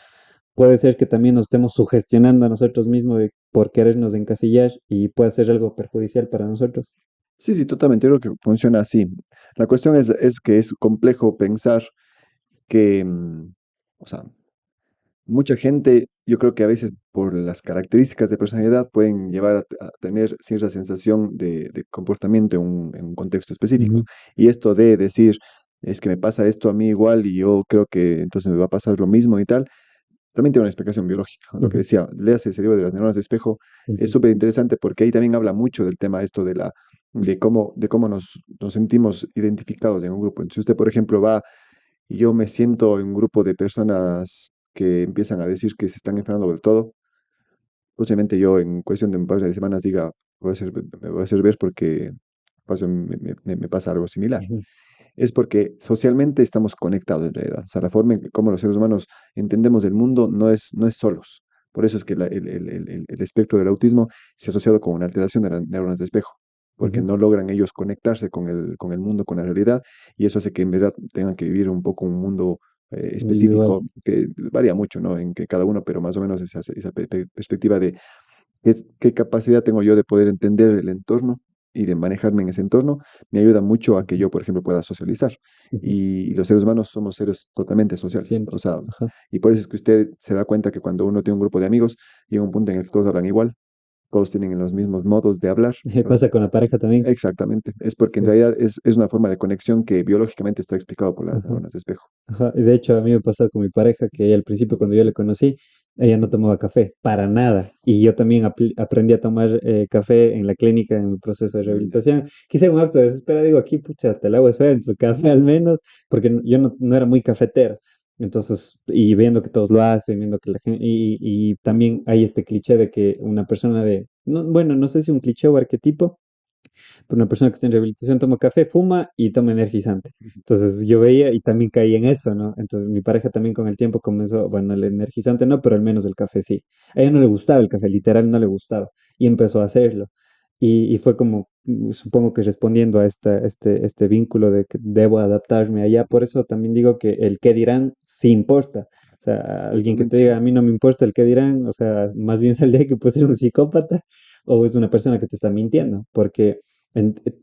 puede ser que también nos estemos sugestionando a nosotros mismos por querernos encasillar y puede ser algo perjudicial para nosotros. Sí, sí, totalmente. Yo creo que funciona así. La cuestión es que es complejo pensar que, o sea, mucha gente, yo creo que a veces por las características de personalidad pueden llevar a tener cierta sensación de comportamiento en un contexto específico. Ujú, Y esto de decir, es que me pasa esto a mí igual y yo creo que entonces me va a pasar lo mismo y tal, también tiene una explicación biológica. Lo que ujú, decía, léase el cerebro de las neuronas de espejo, es ujú, súper interesante porque ahí también habla mucho del tema esto de cómo nos sentimos identificados en un grupo. Entonces usted, por ejemplo, va y yo me siento en un grupo de personas que empiezan a decir que se están enfermando del todo, posiblemente yo en cuestión de un par de semanas diga, me voy a hacer ver porque me pasa algo similar. ujú, Es porque socialmente estamos conectados en realidad. O sea, la forma en que como los seres humanos entendemos el mundo no es solos. Por eso es que el espectro del autismo se ha asociado con una alteración de las neuronas de espejo, porque ujú. no logran ellos conectarse con el mundo, con la realidad, y eso hace que en verdad tengan que vivir un poco un mundo Individual. específico, que varía mucho, ¿no? En que cada uno, pero más o menos esa perspectiva de qué capacidad tengo yo de poder entender el entorno y de manejarme en ese entorno, me ayuda mucho a que Ujú, yo, por ejemplo, pueda socializar. ujú. Y los seres humanos somos seres totalmente sociales. O Siempre. sea, Ajá. y por eso es que usted se da cuenta que cuando uno tiene un grupo de amigos, llega un punto en el que todos hablan igual, todos tienen los mismos modos de hablar. Pasa con la pareja también. Exactamente. Es porque en Sí. realidad es una forma de conexión que biológicamente está explicado por las Ajá. neuronas de espejo. Ajá, y de hecho, a mí me pasó con mi pareja que ella al principio, cuando yo le conocí, ella no tomaba café, para nada. Y yo también aprendí a tomar café en la clínica en mi proceso de Mm, ya. rehabilitación. Quise un acto de desespero, digo, aquí, pucha, hasta el agua es fea en su café al menos, porque yo no era muy cafetero. Entonces, y viendo que todos lo hacen, viendo que la gente, y también hay este cliché de que una persona de, no, bueno, no sé si un cliché o arquetipo, pero una persona que está en rehabilitación toma café, fuma y toma energizante. Entonces yo veía y también caí en eso, ¿no? Entonces mi pareja también con el tiempo comenzó, bueno, el energizante no, pero al menos el café sí. A ella no le gustaba el café, literal no le gustaba y empezó a hacerlo. y fue como, supongo que respondiendo a este vínculo de que debo adaptarme allá. Por eso también digo que el qué dirán sí importa. O sea, alguien que te Totalmente. diga, a mí no me importa el qué dirán, o sea, más bien sal de ahí que puede ser un psicópata o es una persona que te está mintiendo, porque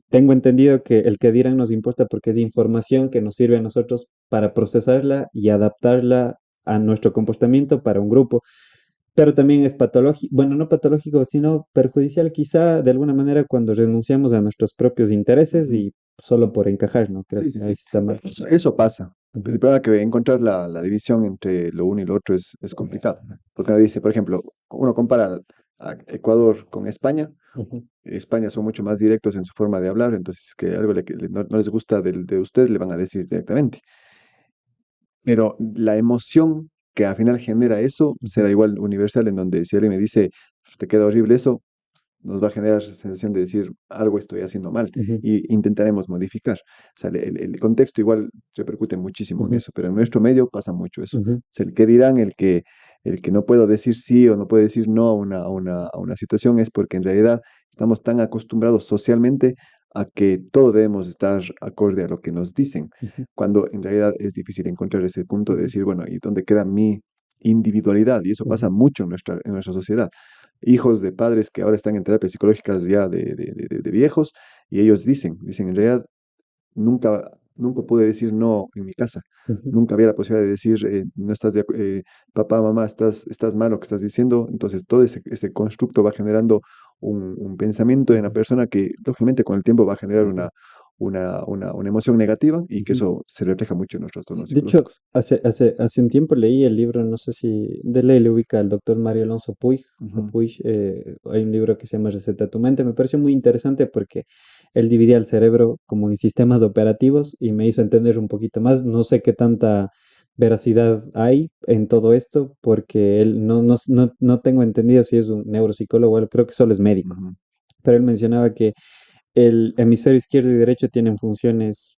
tengo entendido que el que dirán nos importa porque es información que nos sirve a nosotros para procesarla y adaptarla a nuestro comportamiento para un grupo, pero también es patológico, bueno, no patológico, sino perjudicial quizá de alguna manera cuando renunciamos a nuestros propios intereses Ujú. y solo por encajar, ¿no? Creo Sí, sí, que ahí sí. sí está mal. Eso pasa. Ujú, El problema es que encontrar la división entre lo uno y lo otro es complicado. Porque uno dice, por ejemplo, uno compara a Ecuador con España. ujú, España son mucho más directos en su forma de hablar, entonces que algo no les gusta de usted, le van a decir directamente. Pero la emoción que al final genera eso ujú, será igual universal, en donde si alguien me dice, te queda horrible eso, nos va a generar esa sensación de decir, algo estoy haciendo mal ujú, y intentaremos modificar. O sea, el contexto igual repercute muchísimo en ujú, eso, pero en nuestro medio pasa mucho eso. ujú, O sea, el que dirán, el que no puedo decir sí o no puedo decir no a una situación es porque en realidad estamos tan acostumbrados socialmente a que todo debemos estar acorde a lo que nos dicen, ujú, cuando en realidad es difícil encontrar ese punto de ujú, decir, bueno, ¿y dónde queda mi individualidad? Y eso pasa ujú, mucho en nuestra sociedad. Hijos de padres que ahora están en terapias psicológicas ya de viejos, y ellos dicen, en realidad nunca pude decir no en mi casa. ujú, Nunca había la posibilidad de decir, no estás papá, mamá, estás mal lo que estás diciendo. Entonces todo ese constructo va generando un pensamiento en la ujú, persona que, lógicamente, con el tiempo va a generar ujú, una emoción negativa y que ujú. eso se refleja mucho en nuestros trastornos De hecho, psicológicos. hace un tiempo leí el libro, no sé si de ley le ubica al doctor Mario Alonso Puig, o Ujú, Puig, hay un libro que se llama Receta a tu mente, me pareció muy interesante porque él dividía el cerebro como en sistemas operativos y me hizo entender un poquito más, no sé qué tanta veracidad hay en todo esto porque él no tengo entendido si es un neuropsicólogo, él creo que solo es médico, ujú, pero él mencionaba que el hemisferio izquierdo y derecho tienen funciones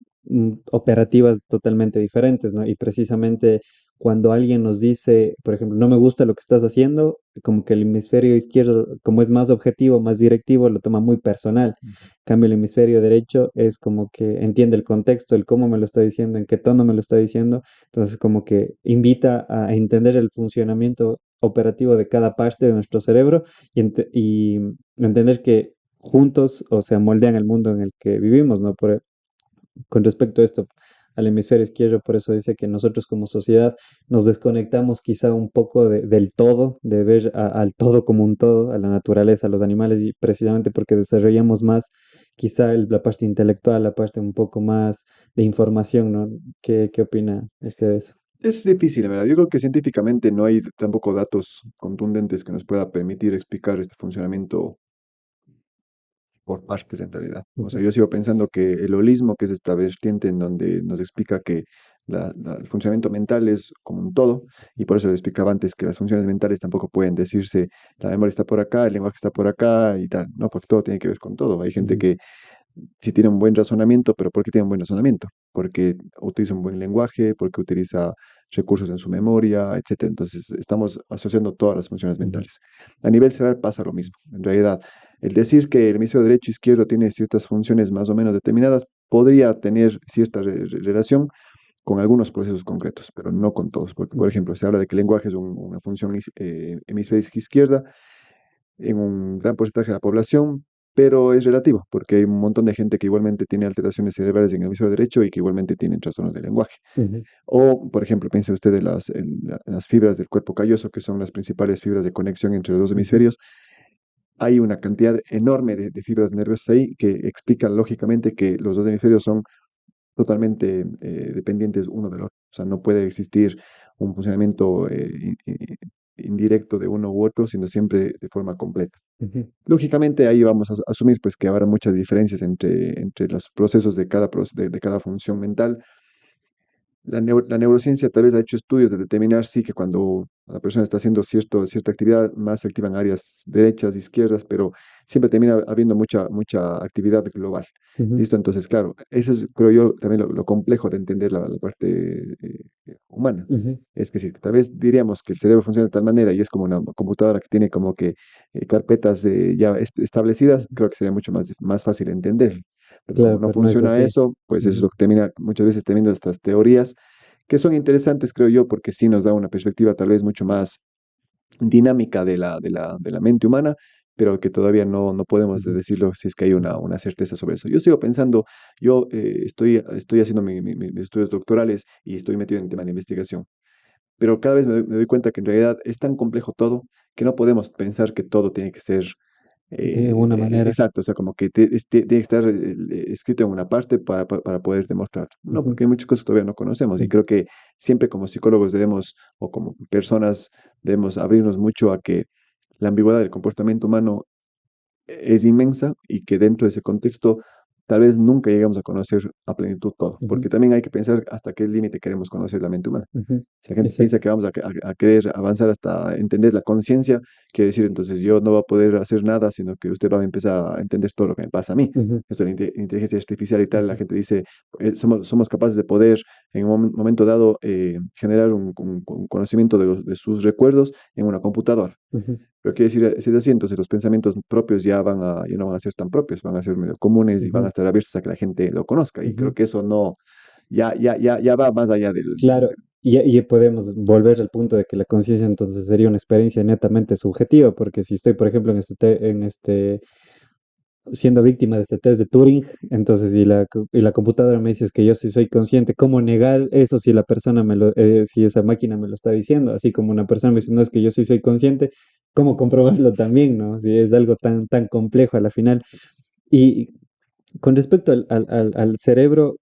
operativas totalmente diferentes, ¿no? Y precisamente cuando alguien nos dice, por ejemplo, no me gusta lo que estás haciendo, como que el hemisferio izquierdo, como es más objetivo, más directivo, lo toma muy personal. ujú, En cambio, el hemisferio derecho es como que entiende el contexto, el cómo me lo está diciendo, en qué tono me lo está diciendo. Entonces, como que invita a entender el funcionamiento operativo de cada parte de nuestro cerebro y entender que juntos, o sea, moldean el mundo en el que vivimos, ¿no? Con respecto a esto, al hemisferio izquierdo, por eso dice que nosotros como sociedad nos desconectamos quizá un poco del todo, de ver al todo como un todo, a la naturaleza, a los animales, y precisamente porque desarrollamos más quizá la parte intelectual, la parte un poco más de información, ¿no? ¿Qué opina ustedes? Es difícil, la verdad. Yo creo que científicamente no hay tampoco datos contundentes que nos pueda permitir explicar este funcionamiento por partes en realidad. O sea, Ujú, yo sigo pensando que el holismo, que es esta vertiente en donde nos explica que el funcionamiento mental es como un todo, y por eso les explicaba antes que las funciones mentales tampoco pueden decirse, la memoria está por acá, el lenguaje está por acá y tal, no, porque todo tiene que ver con todo. Hay gente ujú, que sí tiene un buen razonamiento, pero ¿por qué tiene un buen razonamiento? Porque utiliza un buen lenguaje, porque utiliza recursos en su memoria, etcétera. Entonces, estamos asociando todas las funciones ujú, mentales. A nivel cerebral pasa lo mismo. En realidad, el decir que el hemisferio derecho e izquierdo tiene ciertas funciones más o menos determinadas podría tener cierta relación con algunos procesos concretos, pero no con todos. Porque, por ujú, ejemplo, se habla de que el lenguaje es una función hemisférica izquierda en un gran porcentaje de la población, pero es relativo, porque hay un montón de gente que igualmente tiene alteraciones cerebrales en el hemisferio derecho y que igualmente tienen trastornos del lenguaje. ujú, O, por ejemplo, piense usted en las fibras del cuerpo calloso, que son las principales fibras de conexión entre los dos ujú, hemisferios. Hay una cantidad enorme de fibras nerviosas ahí que explican lógicamente que los dos hemisferios son totalmente dependientes uno del otro. O sea, no puede existir un funcionamiento indirecto de uno u otro, sino siempre de forma completa. ujú, Lógicamente ahí vamos a asumir pues que habrá muchas diferencias entre los procesos de cada función mental, la neurociencia tal vez ha hecho estudios de determinar, sí, que cuando la persona está haciendo cierta actividad, más se activan áreas derechas, izquierdas, pero siempre termina habiendo mucha actividad global. ujú, ¿Listo? Entonces, claro, eso es, creo yo, también lo complejo de entender la parte humana. ujú. Es que si tal vez diríamos que el cerebro funciona de tal manera y es como una computadora que tiene como que carpetas ya establecidas, creo que sería mucho más fácil entender. Pero como Claro, no pero no es funciona así. eso, pues eso es Ujú, lo que termina muchas veces teniendo estas teorías que son interesantes, creo yo, porque sí nos da una perspectiva tal vez mucho más dinámica de la mente humana, pero que todavía no podemos ujú, decirlo si es que hay una certeza sobre eso. Yo sigo pensando, yo estoy haciendo mis estudios doctorales y estoy metido en el tema de investigación, pero cada vez me doy cuenta que en realidad es tan complejo todo que no podemos pensar que todo tiene que ser de una manera. exacto, o sea, como que tiene que estar escrito en una parte para poder demostrar. No, Ujú, porque hay muchas cosas que todavía no conocemos y ujú, creo que siempre como psicólogos debemos, o como personas, debemos abrirnos mucho a que la ambigüedad del comportamiento humano es inmensa y que dentro de ese contexto tal vez nunca lleguemos a conocer a plenitud todo, ujú, porque también hay que pensar hasta qué límite queremos conocer la mente humana. ujú. Si la gente piensa Exacto. que vamos a querer avanzar hasta entender la conciencia, quiere decir entonces yo no voy a poder hacer nada, sino que usted va a empezar a entender todo lo que me pasa a mí. Ujú, Esto de la inteligencia artificial y tal, la ujú, gente dice, somos capaces de poder en un momento dado generar un conocimiento de sus recuerdos en una computadora. ujú, Pero quiere decir, si es así, entonces los pensamientos propios ya no van a ser tan propios, van a ser medio comunes y van a ujú, estar abiertos a que la gente lo conozca. Y creo ujú. que eso no, ya va más allá Claro, y podemos volver al punto de que la conciencia entonces sería una experiencia netamente subjetiva, porque si estoy, por ejemplo, siendo víctima de este test de Turing, entonces y la computadora me dice que yo sí soy consciente, ¿cómo negar eso si la persona si esa máquina me lo está diciendo? Así como una persona me dice, no, es que yo sí soy consciente, ¿cómo comprobarlo también, no? Si es algo tan complejo a la final. Y con respecto al cerebro,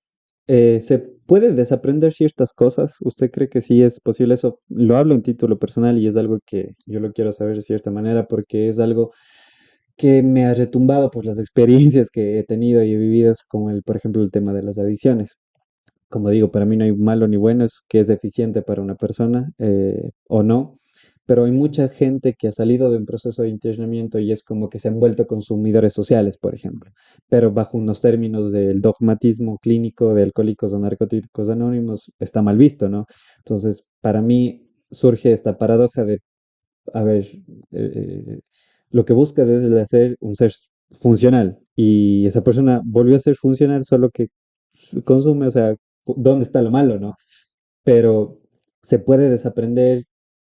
¿se puede desaprender ciertas cosas? ¿Usted cree que sí es posible eso? Lo hablo en título personal y es algo que yo lo quiero saber de cierta manera porque es algo que me ha retumbado por las experiencias que he tenido y he vivido, como por ejemplo, el tema de las adicciones. Como digo, para mí no hay malo ni bueno, es que es eficiente para una persona o no, pero hay mucha gente que ha salido de un proceso de internamiento y es como que se han vuelto consumidores sociales, por ejemplo, pero bajo unos términos del dogmatismo clínico de Alcohólicos o Narcóticos Anónimos está mal visto, ¿no? Entonces, para mí surge esta paradoja de, a ver, eh, lo que buscas es el hacer un ser funcional y esa persona volvió a ser funcional, solo que consume, o sea, ¿dónde está lo malo, no? Pero se puede desaprender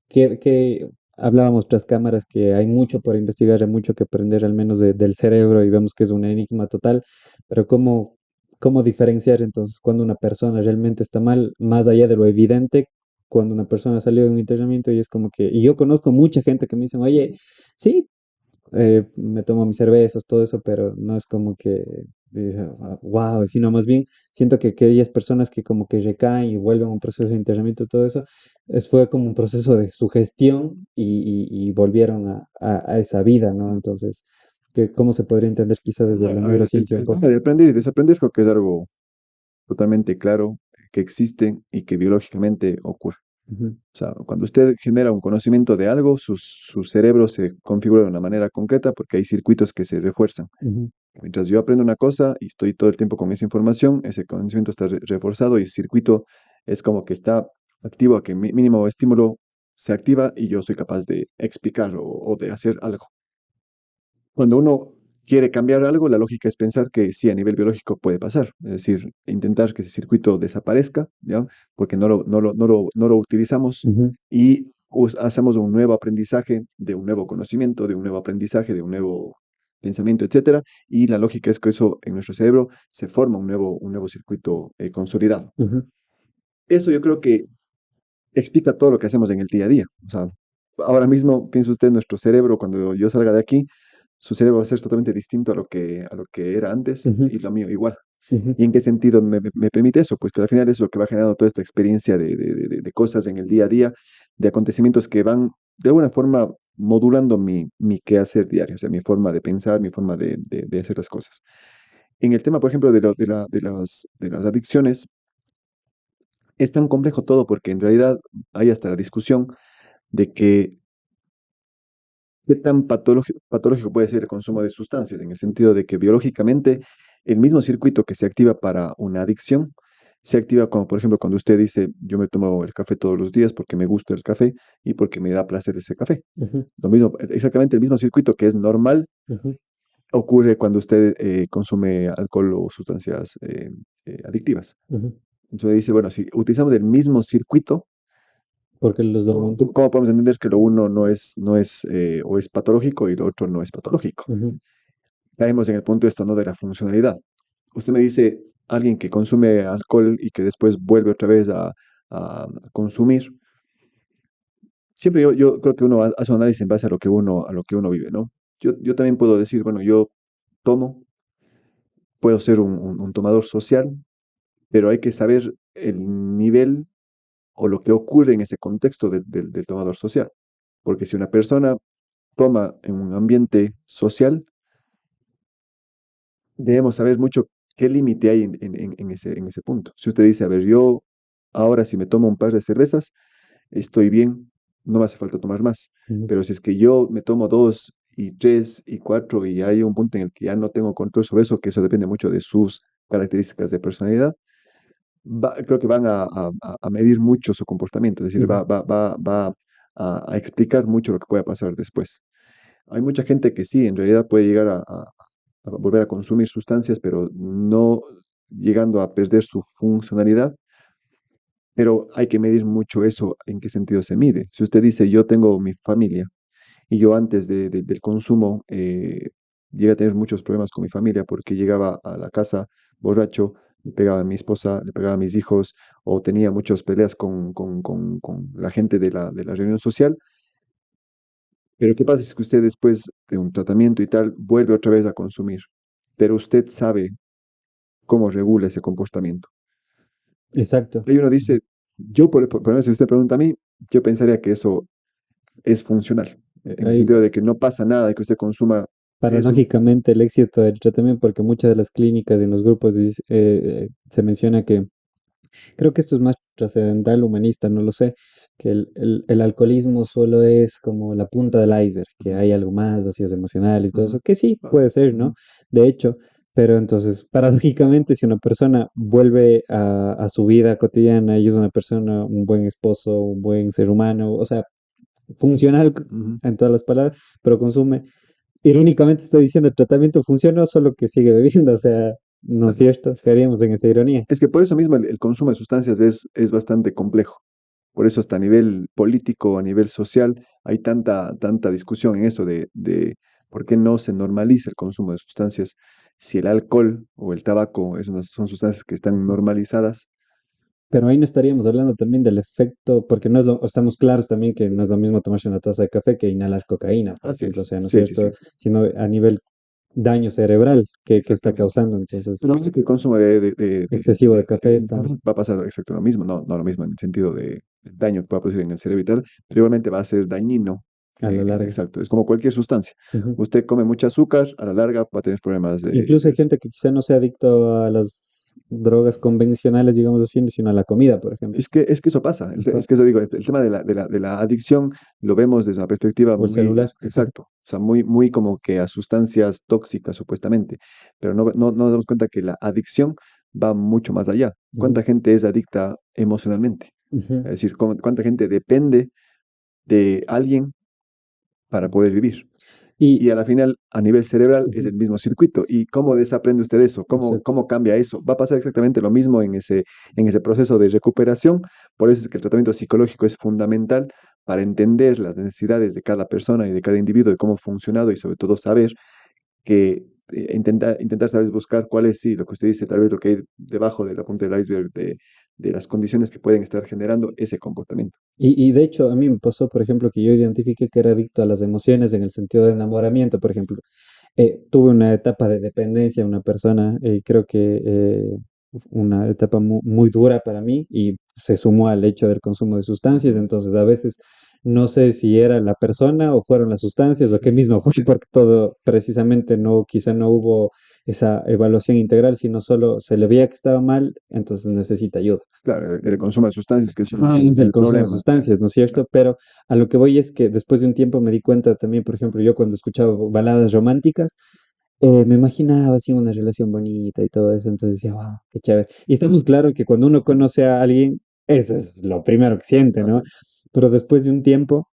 que hablábamos tras cámaras que hay mucho por investigar, hay mucho que aprender al menos del cerebro y vemos que es un enigma total, pero ¿cómo diferenciar entonces cuando una persona realmente está mal, más allá de lo evidente, cuando una persona salió de un internamiento y es como que, y yo conozco mucha gente que me dicen, oye, sí, me tomo mis cervezas, todo eso, pero no es como que, wow, sino más bien siento que aquellas personas que como que recaen y vuelven a un proceso de internamiento, todo eso, fue como un proceso de sugestión y volvieron a esa vida, ¿no? Entonces, ¿cómo se podría entender quizá desde la a ver, neurociencia un el tema poco? de aprender y desaprender creo que es algo totalmente claro que existe y que biológicamente ocurre. Ujú, O sea, cuando usted genera un conocimiento de algo, su cerebro se configura de una manera concreta porque hay circuitos que se refuerzan. ujú, Mientras yo aprendo una cosa y estoy todo el tiempo con esa información, ese conocimiento está reforzado y el circuito es como que está activo a que mi mínimo estímulo se activa y yo soy capaz de explicar o de hacer algo. Cuando uno quiere cambiar algo, la lógica es pensar que sí, a nivel biológico puede pasar, es decir, intentar que ese circuito desaparezca, ¿ya? Porque no lo utilizamos ujú, y hacemos un nuevo aprendizaje de un nuevo conocimiento, de un nuevo aprendizaje, de un nuevo pensamiento, etcétera, y la lógica es que eso en nuestro cerebro se forma un nuevo circuito consolidado. ujú, Eso yo creo que explica todo lo que hacemos en el día a día. O sea, ahora mismo piensa usted, nuestro cerebro, cuando yo salga de aquí, su cerebro va a ser totalmente distinto a lo que era antes ujú, y lo mío igual. ujú, ¿Y en qué sentido me permite eso? Pues que al final es lo que va generando toda esta experiencia de cosas en el día a día, de acontecimientos que van de alguna forma modulando mi quehacer diario, o sea, mi forma de pensar, mi forma de hacer las cosas. En el tema, por ejemplo, de las adicciones, es tan complejo todo porque en realidad hay hasta la discusión de que qué tan patológico puede ser el consumo de sustancias, en el sentido de que biológicamente el mismo circuito que se activa para una adicción se activa como, por ejemplo, cuando usted dice, yo me tomo el café todos los días porque me gusta el café y porque me da placer ese café. Ujú, Lo mismo, exactamente el mismo circuito que es normal ujú, ocurre cuando usted consume alcohol o sustancias adictivas. ujú. Entonces dice, bueno, si utilizamos el mismo circuito, Porque los dos mundos. ¿cómo podemos entender que lo uno no es o es patológico y lo otro no es patológico? Ujú, Caemos en el punto esto, ¿no? De la funcionalidad. Usted me dice, alguien que consume alcohol y que después vuelve otra vez a consumir, siempre yo creo que uno hace un análisis en base a lo que uno vive, ¿no? Yo también puedo decir, bueno, yo tomo, puedo ser un tomador social, pero hay que saber el nivel o lo que ocurre en ese contexto del tomador social. Porque si una persona toma en un ambiente social, debemos saber mucho qué límite hay en ese punto. Si usted dice, a ver, yo ahora si me tomo un par de cervezas, estoy bien, no me hace falta tomar más. ujú, Pero si es que yo me tomo dos y tres y cuatro y hay un punto en el que ya no tengo control sobre eso, que eso depende mucho de sus características de personalidad, creo que van a medir mucho su comportamiento, es decir, ujú, va a explicar mucho lo que pueda pasar después. Hay mucha gente que sí, en realidad puede llegar a volver a consumir sustancias, pero no llegando a perder su funcionalidad, pero hay que medir mucho eso, en qué sentido se mide. Si usted dice, yo tengo mi familia y yo antes del consumo llegué a tener muchos problemas con mi familia porque llegaba a la casa borracho, le pegaba a mi esposa, le pegaba a mis hijos o tenía muchas peleas con la gente de la reunión social. Pero ¿qué pasa si es que usted después de un tratamiento y tal vuelve otra vez a consumir? Pero usted sabe cómo regula ese comportamiento. exacto. Y uno dice, yo por lo menos si usted pregunta a mí, yo pensaría que eso es funcional, en el Ahí, sentido de que no pasa nada de que usted consuma eso. paradójicamente, el éxito del tratamiento, porque muchas de las clínicas y en los grupos se menciona que, creo que esto es más trascendental, humanista, no lo sé, que el alcoholismo solo es como la punta del iceberg, que Ujú, hay algo más, vacíos emocionales y todo ujú, eso, que sí, puede ser, ¿no? ujú, De hecho, pero entonces, paradójicamente, si una persona vuelve a su vida cotidiana y es una persona, un buen esposo, un buen ser humano, o sea, funcional ujú. en todas las palabras, pero consume. Irónicamente estoy diciendo, el tratamiento funcionó, solo que sigue bebiendo, o sea, no es Claro. cierto, caeríamos en esa ironía. Es que por eso mismo el consumo de sustancias es bastante complejo. Por eso hasta a nivel político, a nivel social, hay tanta discusión en eso de por qué no se normaliza el consumo de sustancias si el alcohol o el tabaco son sustancias que están normalizadas. Pero ahí no estaríamos hablando también del efecto, porque no es lo, estamos claros también que no es lo mismo tomarse una taza de café que inhalar cocaína, por Así ejemplo, o es. sea, ¿no es Sí, sí, cierto? sí, Sino a nivel daño cerebral que está exactamente. causando, entonces, Pero no sé que el consumo excesivo de café también, va a pasar exacto lo mismo, no lo mismo en el sentido del daño que pueda producir en el cerebro y tal, pero igualmente va a ser dañino. a la larga. Exacto, es como cualquier sustancia. Ujú. Usted come mucha azúcar, a la larga va a tener problemas Incluso hay gente que quizá no sea adicto a las drogas convencionales, digamos así, sino a la comida, por ejemplo, es que eso pasa, es ajá, que eso digo, el tema de la adicción lo vemos desde una perspectiva o el muy, celular. exacto, o sea, muy como que a sustancias tóxicas supuestamente, pero no nos damos cuenta que la adicción va mucho más allá. Ujú, ¿Cuánta gente es adicta emocionalmente? Es ujú. decir, cuánta gente depende de alguien para poder vivir. Y, Y a la final, a nivel cerebral, es ujú, el mismo circuito. ¿Y cómo desaprende usted eso? ¿Cómo, exacto. cómo cambia eso? Va a pasar exactamente lo mismo en ese proceso de recuperación. Por eso es que el tratamiento psicológico es fundamental para entender las necesidades de cada persona y de cada individuo, de cómo ha funcionado y sobre todo saber que intentar tal vez buscar cuál es, sí, lo que usted dice, tal vez lo que hay debajo de la punta del iceberg de las condiciones que pueden estar generando ese comportamiento. Y de hecho, a mí me pasó, por ejemplo, que yo identifiqué que era adicto a las emociones en el sentido de enamoramiento, por ejemplo. Tuve una etapa de dependencia de una persona, creo que una etapa muy dura para mí y se sumó al hecho del consumo de sustancias, entonces a veces No sé si era la persona o fueron las sustancias o qué mismo fue, porque todo precisamente no, quizá no hubo esa evaluación integral, sino solo se le veía que estaba mal, entonces necesita ayuda. Claro, el consumo de sustancias, que es Es el el consumo de problema. sustancias, ¿no es Claro. cierto? Pero a lo que voy es que después de un tiempo me di cuenta también, por ejemplo, yo cuando escuchaba baladas románticas, me imaginaba así una relación bonita y todo eso, entonces decía, wow, qué chévere. Y estamos claro que cuando uno conoce a alguien, eso es lo primero que siente, Así ¿no? es. Pero después de un tiempo,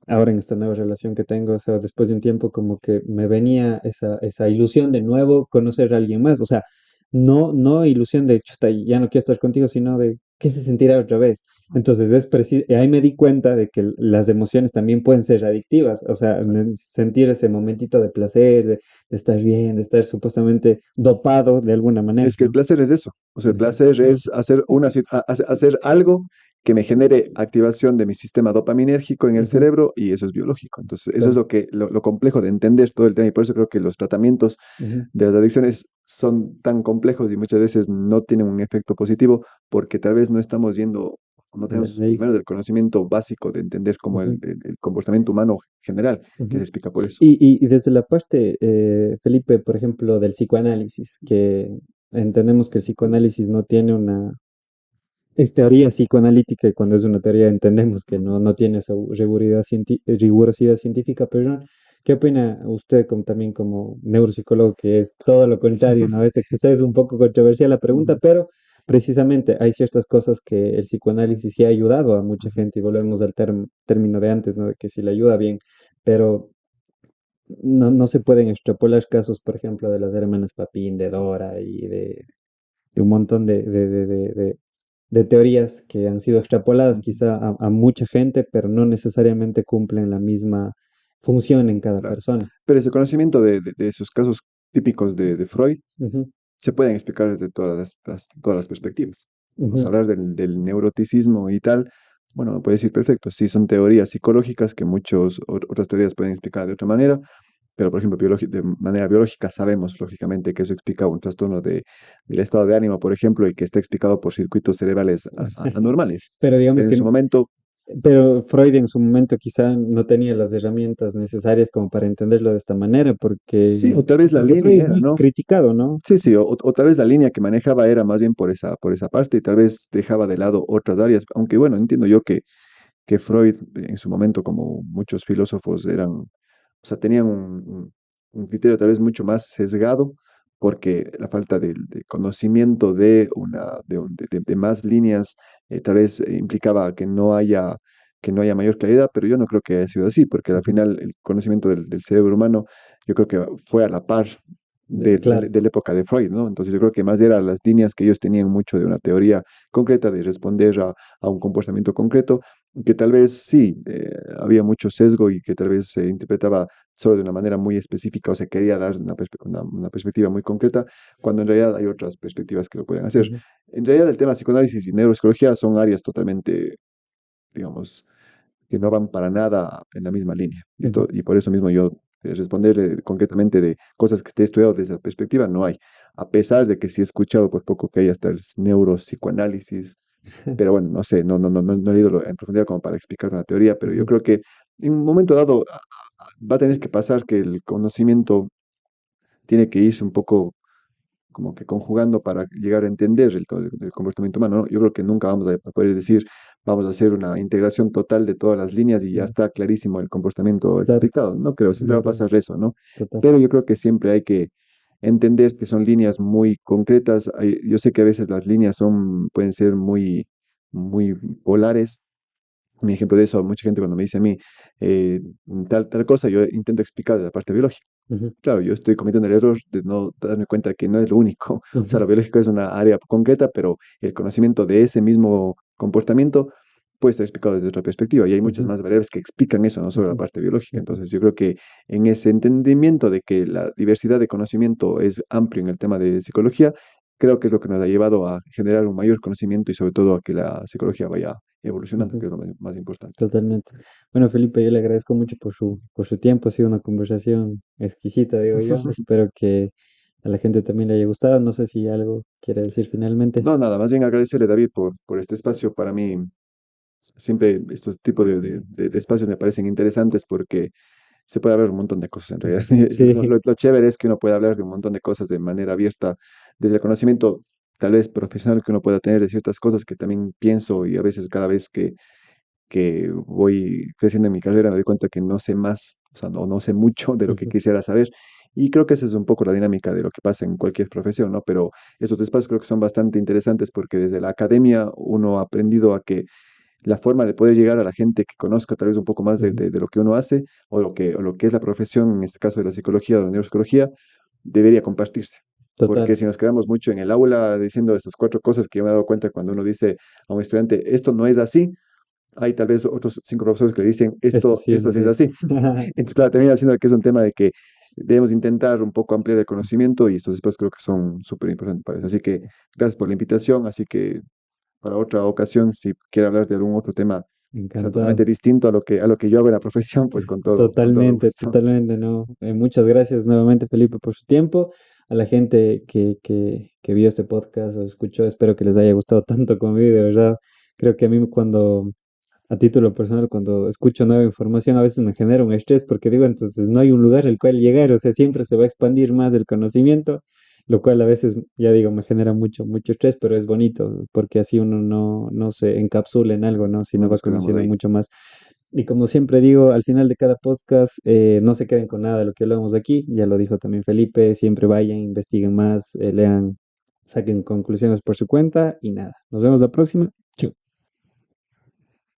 ahora en esta nueva relación que tengo, o sea, después de un tiempo como que me venía esa ilusión de nuevo conocer a alguien más, o sea, no ilusión de, chuta, ya no quiero estar contigo, sino de, ¿qué se sentirá otra vez? Entonces, ahí me di cuenta de que las emociones también pueden ser adictivas, o sea, sentir ese momentito de placer, de estar bien, de estar supuestamente dopado de alguna manera, Es que el ¿no? placer es eso. O sea, el placer Exacto. es hacer hacer algo que me genere activación de mi sistema dopaminérgico en el Ujú, cerebro y eso es biológico. Entonces, eso es claro. lo complejo de entender todo el tema y por eso creo que los tratamientos Ujú. de las adicciones son tan complejos y muchas veces no tienen un efecto positivo porque tal vez no estamos yendo, no La tenemos por lo raíz. menos el conocimiento básico de entender cómo Ujú, el comportamiento humano general, que se ujú. explica por eso. Y desde la parte, Felipe, por ejemplo, del psicoanálisis, que entendemos que el psicoanálisis no tiene una, es teoría psicoanalítica y cuando es una teoría entendemos que no tiene esa rigurosidad científica, pero ¿qué opina usted también como neuropsicólogo, que es todo lo contrario, ¿no? Ese quizás es un poco controversial la pregunta, Ujú, pero precisamente hay ciertas cosas que el psicoanálisis sí ha ayudado a mucha ujú. gente y volvemos al término de antes, ¿no? De que sí le ayuda bien, pero no se pueden extrapolar casos, por ejemplo, de las hermanas Papín, de Dora y de un montón de teorías que han sido extrapoladas Ujú. quizá a mucha gente, pero no necesariamente cumplen la misma función en cada Claro. persona. Pero ese conocimiento de esos casos típicos de Freud Ujú, se pueden explicar desde todas las perspectivas. Vamos a ujú. hablar del neuroticismo y tal. Bueno, me puede decir perfecto. Sí, son teorías psicológicas que muchas otras teorías pueden explicar de otra manera, pero por ejemplo, de manera biológica sabemos lógicamente que eso explica un trastorno del estado de ánimo, por ejemplo, y que está explicado por circuitos cerebrales anormales. Pero digamos Pero en su que, momento, pero Freud en su momento quizá no tenía las herramientas necesarias como para entenderlo de esta manera, sí, o tal vez la porque Freud línea es era, muy ¿no? criticado, ¿no? Sí, sí, o tal vez la línea que manejaba era más bien por esa parte y tal vez dejaba de lado otras áreas, aunque bueno, entiendo yo que Freud en su momento, como muchos filósofos, eran, o sea, tenían un criterio tal vez mucho más sesgado, porque la falta de conocimiento de más líneas tal vez implicaba que no haya mayor claridad, pero yo no creo que haya sido así, porque al Ujú. final el conocimiento del cerebro humano yo creo que fue a la par Claro. de la época de Freud, ¿no? Entonces yo creo que más eran las líneas que ellos tenían mucho de una teoría concreta, de responder a un comportamiento concreto, que tal vez sí, había mucho sesgo y que tal vez se interpretaba solo de una manera muy específica o se quería dar una perspectiva muy concreta, cuando en realidad hay otras perspectivas que lo pueden hacer. Ujú, En realidad el tema psicoanálisis y neuropsicología son áreas totalmente, digamos, que no van para nada en la misma línea. ¿Listo? ujú. Y por eso mismo yo responderle concretamente de cosas que esté estudiado desde esa perspectiva no hay. A pesar de que sí he escuchado por poco que hay hasta el neuropsicoanálisis, pero bueno, no sé, no he leído en profundidad como para explicar una teoría, pero yo Ujú, creo que en un momento dado va a tener que pasar que el conocimiento tiene que irse un poco como que conjugando para llegar a entender todo el comportamiento humano, ¿no? Yo creo que nunca vamos a poder decir, vamos a hacer una integración total de todas las líneas y ya ujú. está clarísimo el comportamiento Claro, explicado. No creo, sí, siempre va a pasar eso, ¿no? total. Pero yo creo que siempre hay que entender que son líneas muy concretas. Yo sé que a veces las líneas pueden ser muy polares. Un ejemplo de eso, mucha gente cuando me dice a mí eh, tal cosa, yo intento explicar de la parte biológica. Ujú, Claro, yo estoy cometiendo el error de no darme cuenta que no es lo único. O sea, ujú, lo biológico es una área concreta, pero el conocimiento de ese mismo comportamiento puede ser explicado desde otra perspectiva. Y hay muchas ujú, más variables que explican eso, no solo la ujú, parte biológica. ujú, Entonces, yo creo que en ese entendimiento de que la diversidad de conocimiento es amplio en el tema de psicología, creo que es lo que nos ha llevado a generar un mayor conocimiento y sobre todo a que la psicología vaya evolucionando, ujú. que es lo más importante. Totalmente. Bueno, Felipe, yo le agradezco mucho por su tiempo. Ha sido una conversación exquisita, digo yo. Espero que a la gente también le haya gustado. No sé si algo quiere decir finalmente. No, nada, más bien agradecerle, David, por este espacio. Para mí Siempre estos tipos de espacios me parecen interesantes porque se puede hablar un montón de cosas en realidad. Sí, Lo chévere es que uno puede hablar de un montón de cosas de manera abierta, desde el conocimiento tal vez profesional que uno pueda tener de ciertas cosas que también pienso y a veces cada vez que voy creciendo en mi carrera me doy cuenta que no sé más, o sea, no sé mucho de lo que ujú, quisiera saber. Y creo que esa es un poco la dinámica de lo que pasa en cualquier profesión, ¿no? Pero esos espacios creo que son bastante interesantes porque desde la academia uno ha aprendido a que la forma de poder llegar a la gente que conozca tal vez un poco más ujú. de lo que uno hace o lo que es la profesión, en este caso de la psicología o la neuropsicología, debería compartirse. Porque Total. si nos quedamos mucho en el aula diciendo estas cuatro cosas que yo me he dado cuenta cuando uno dice a un estudiante, esto no es así, hay tal vez otros cinco profesores que le dicen, Esto sí es esto sí es así. así. Entonces, claro, termina siendo que es un tema de que debemos intentar un poco ampliar el conocimiento y estos espacios creo que son súper importantes para eso. Así que gracias por la invitación. Así que para otra ocasión, si quiere hablar de algún otro tema que sea Encantado. totalmente distinto a lo que yo hago en la profesión, pues con todo Totalmente, gusto. totalmente, ¿no? Muchas gracias nuevamente, Felipe, por su tiempo. A la gente que vio este podcast o escuchó, espero que les haya gustado tanto como a mí, de verdad. Creo que a mí cuando, a título personal, cuando escucho nueva información, a veces me genera un estrés porque digo, entonces no hay un lugar al cual llegar, o sea, siempre se va a expandir más el conocimiento, lo cual a veces, ya digo, me genera mucho, mucho estrés, pero es bonito porque así uno no se encapsula en algo, ¿no? Sino No va nos quedamos conociendo ahí. mucho más. Y como siempre digo, al final de cada podcast, no se queden con nada de lo que hablamos aquí, ya lo dijo también Felipe, siempre vayan, investiguen más, lean, saquen conclusiones por su cuenta y nada, nos vemos la próxima.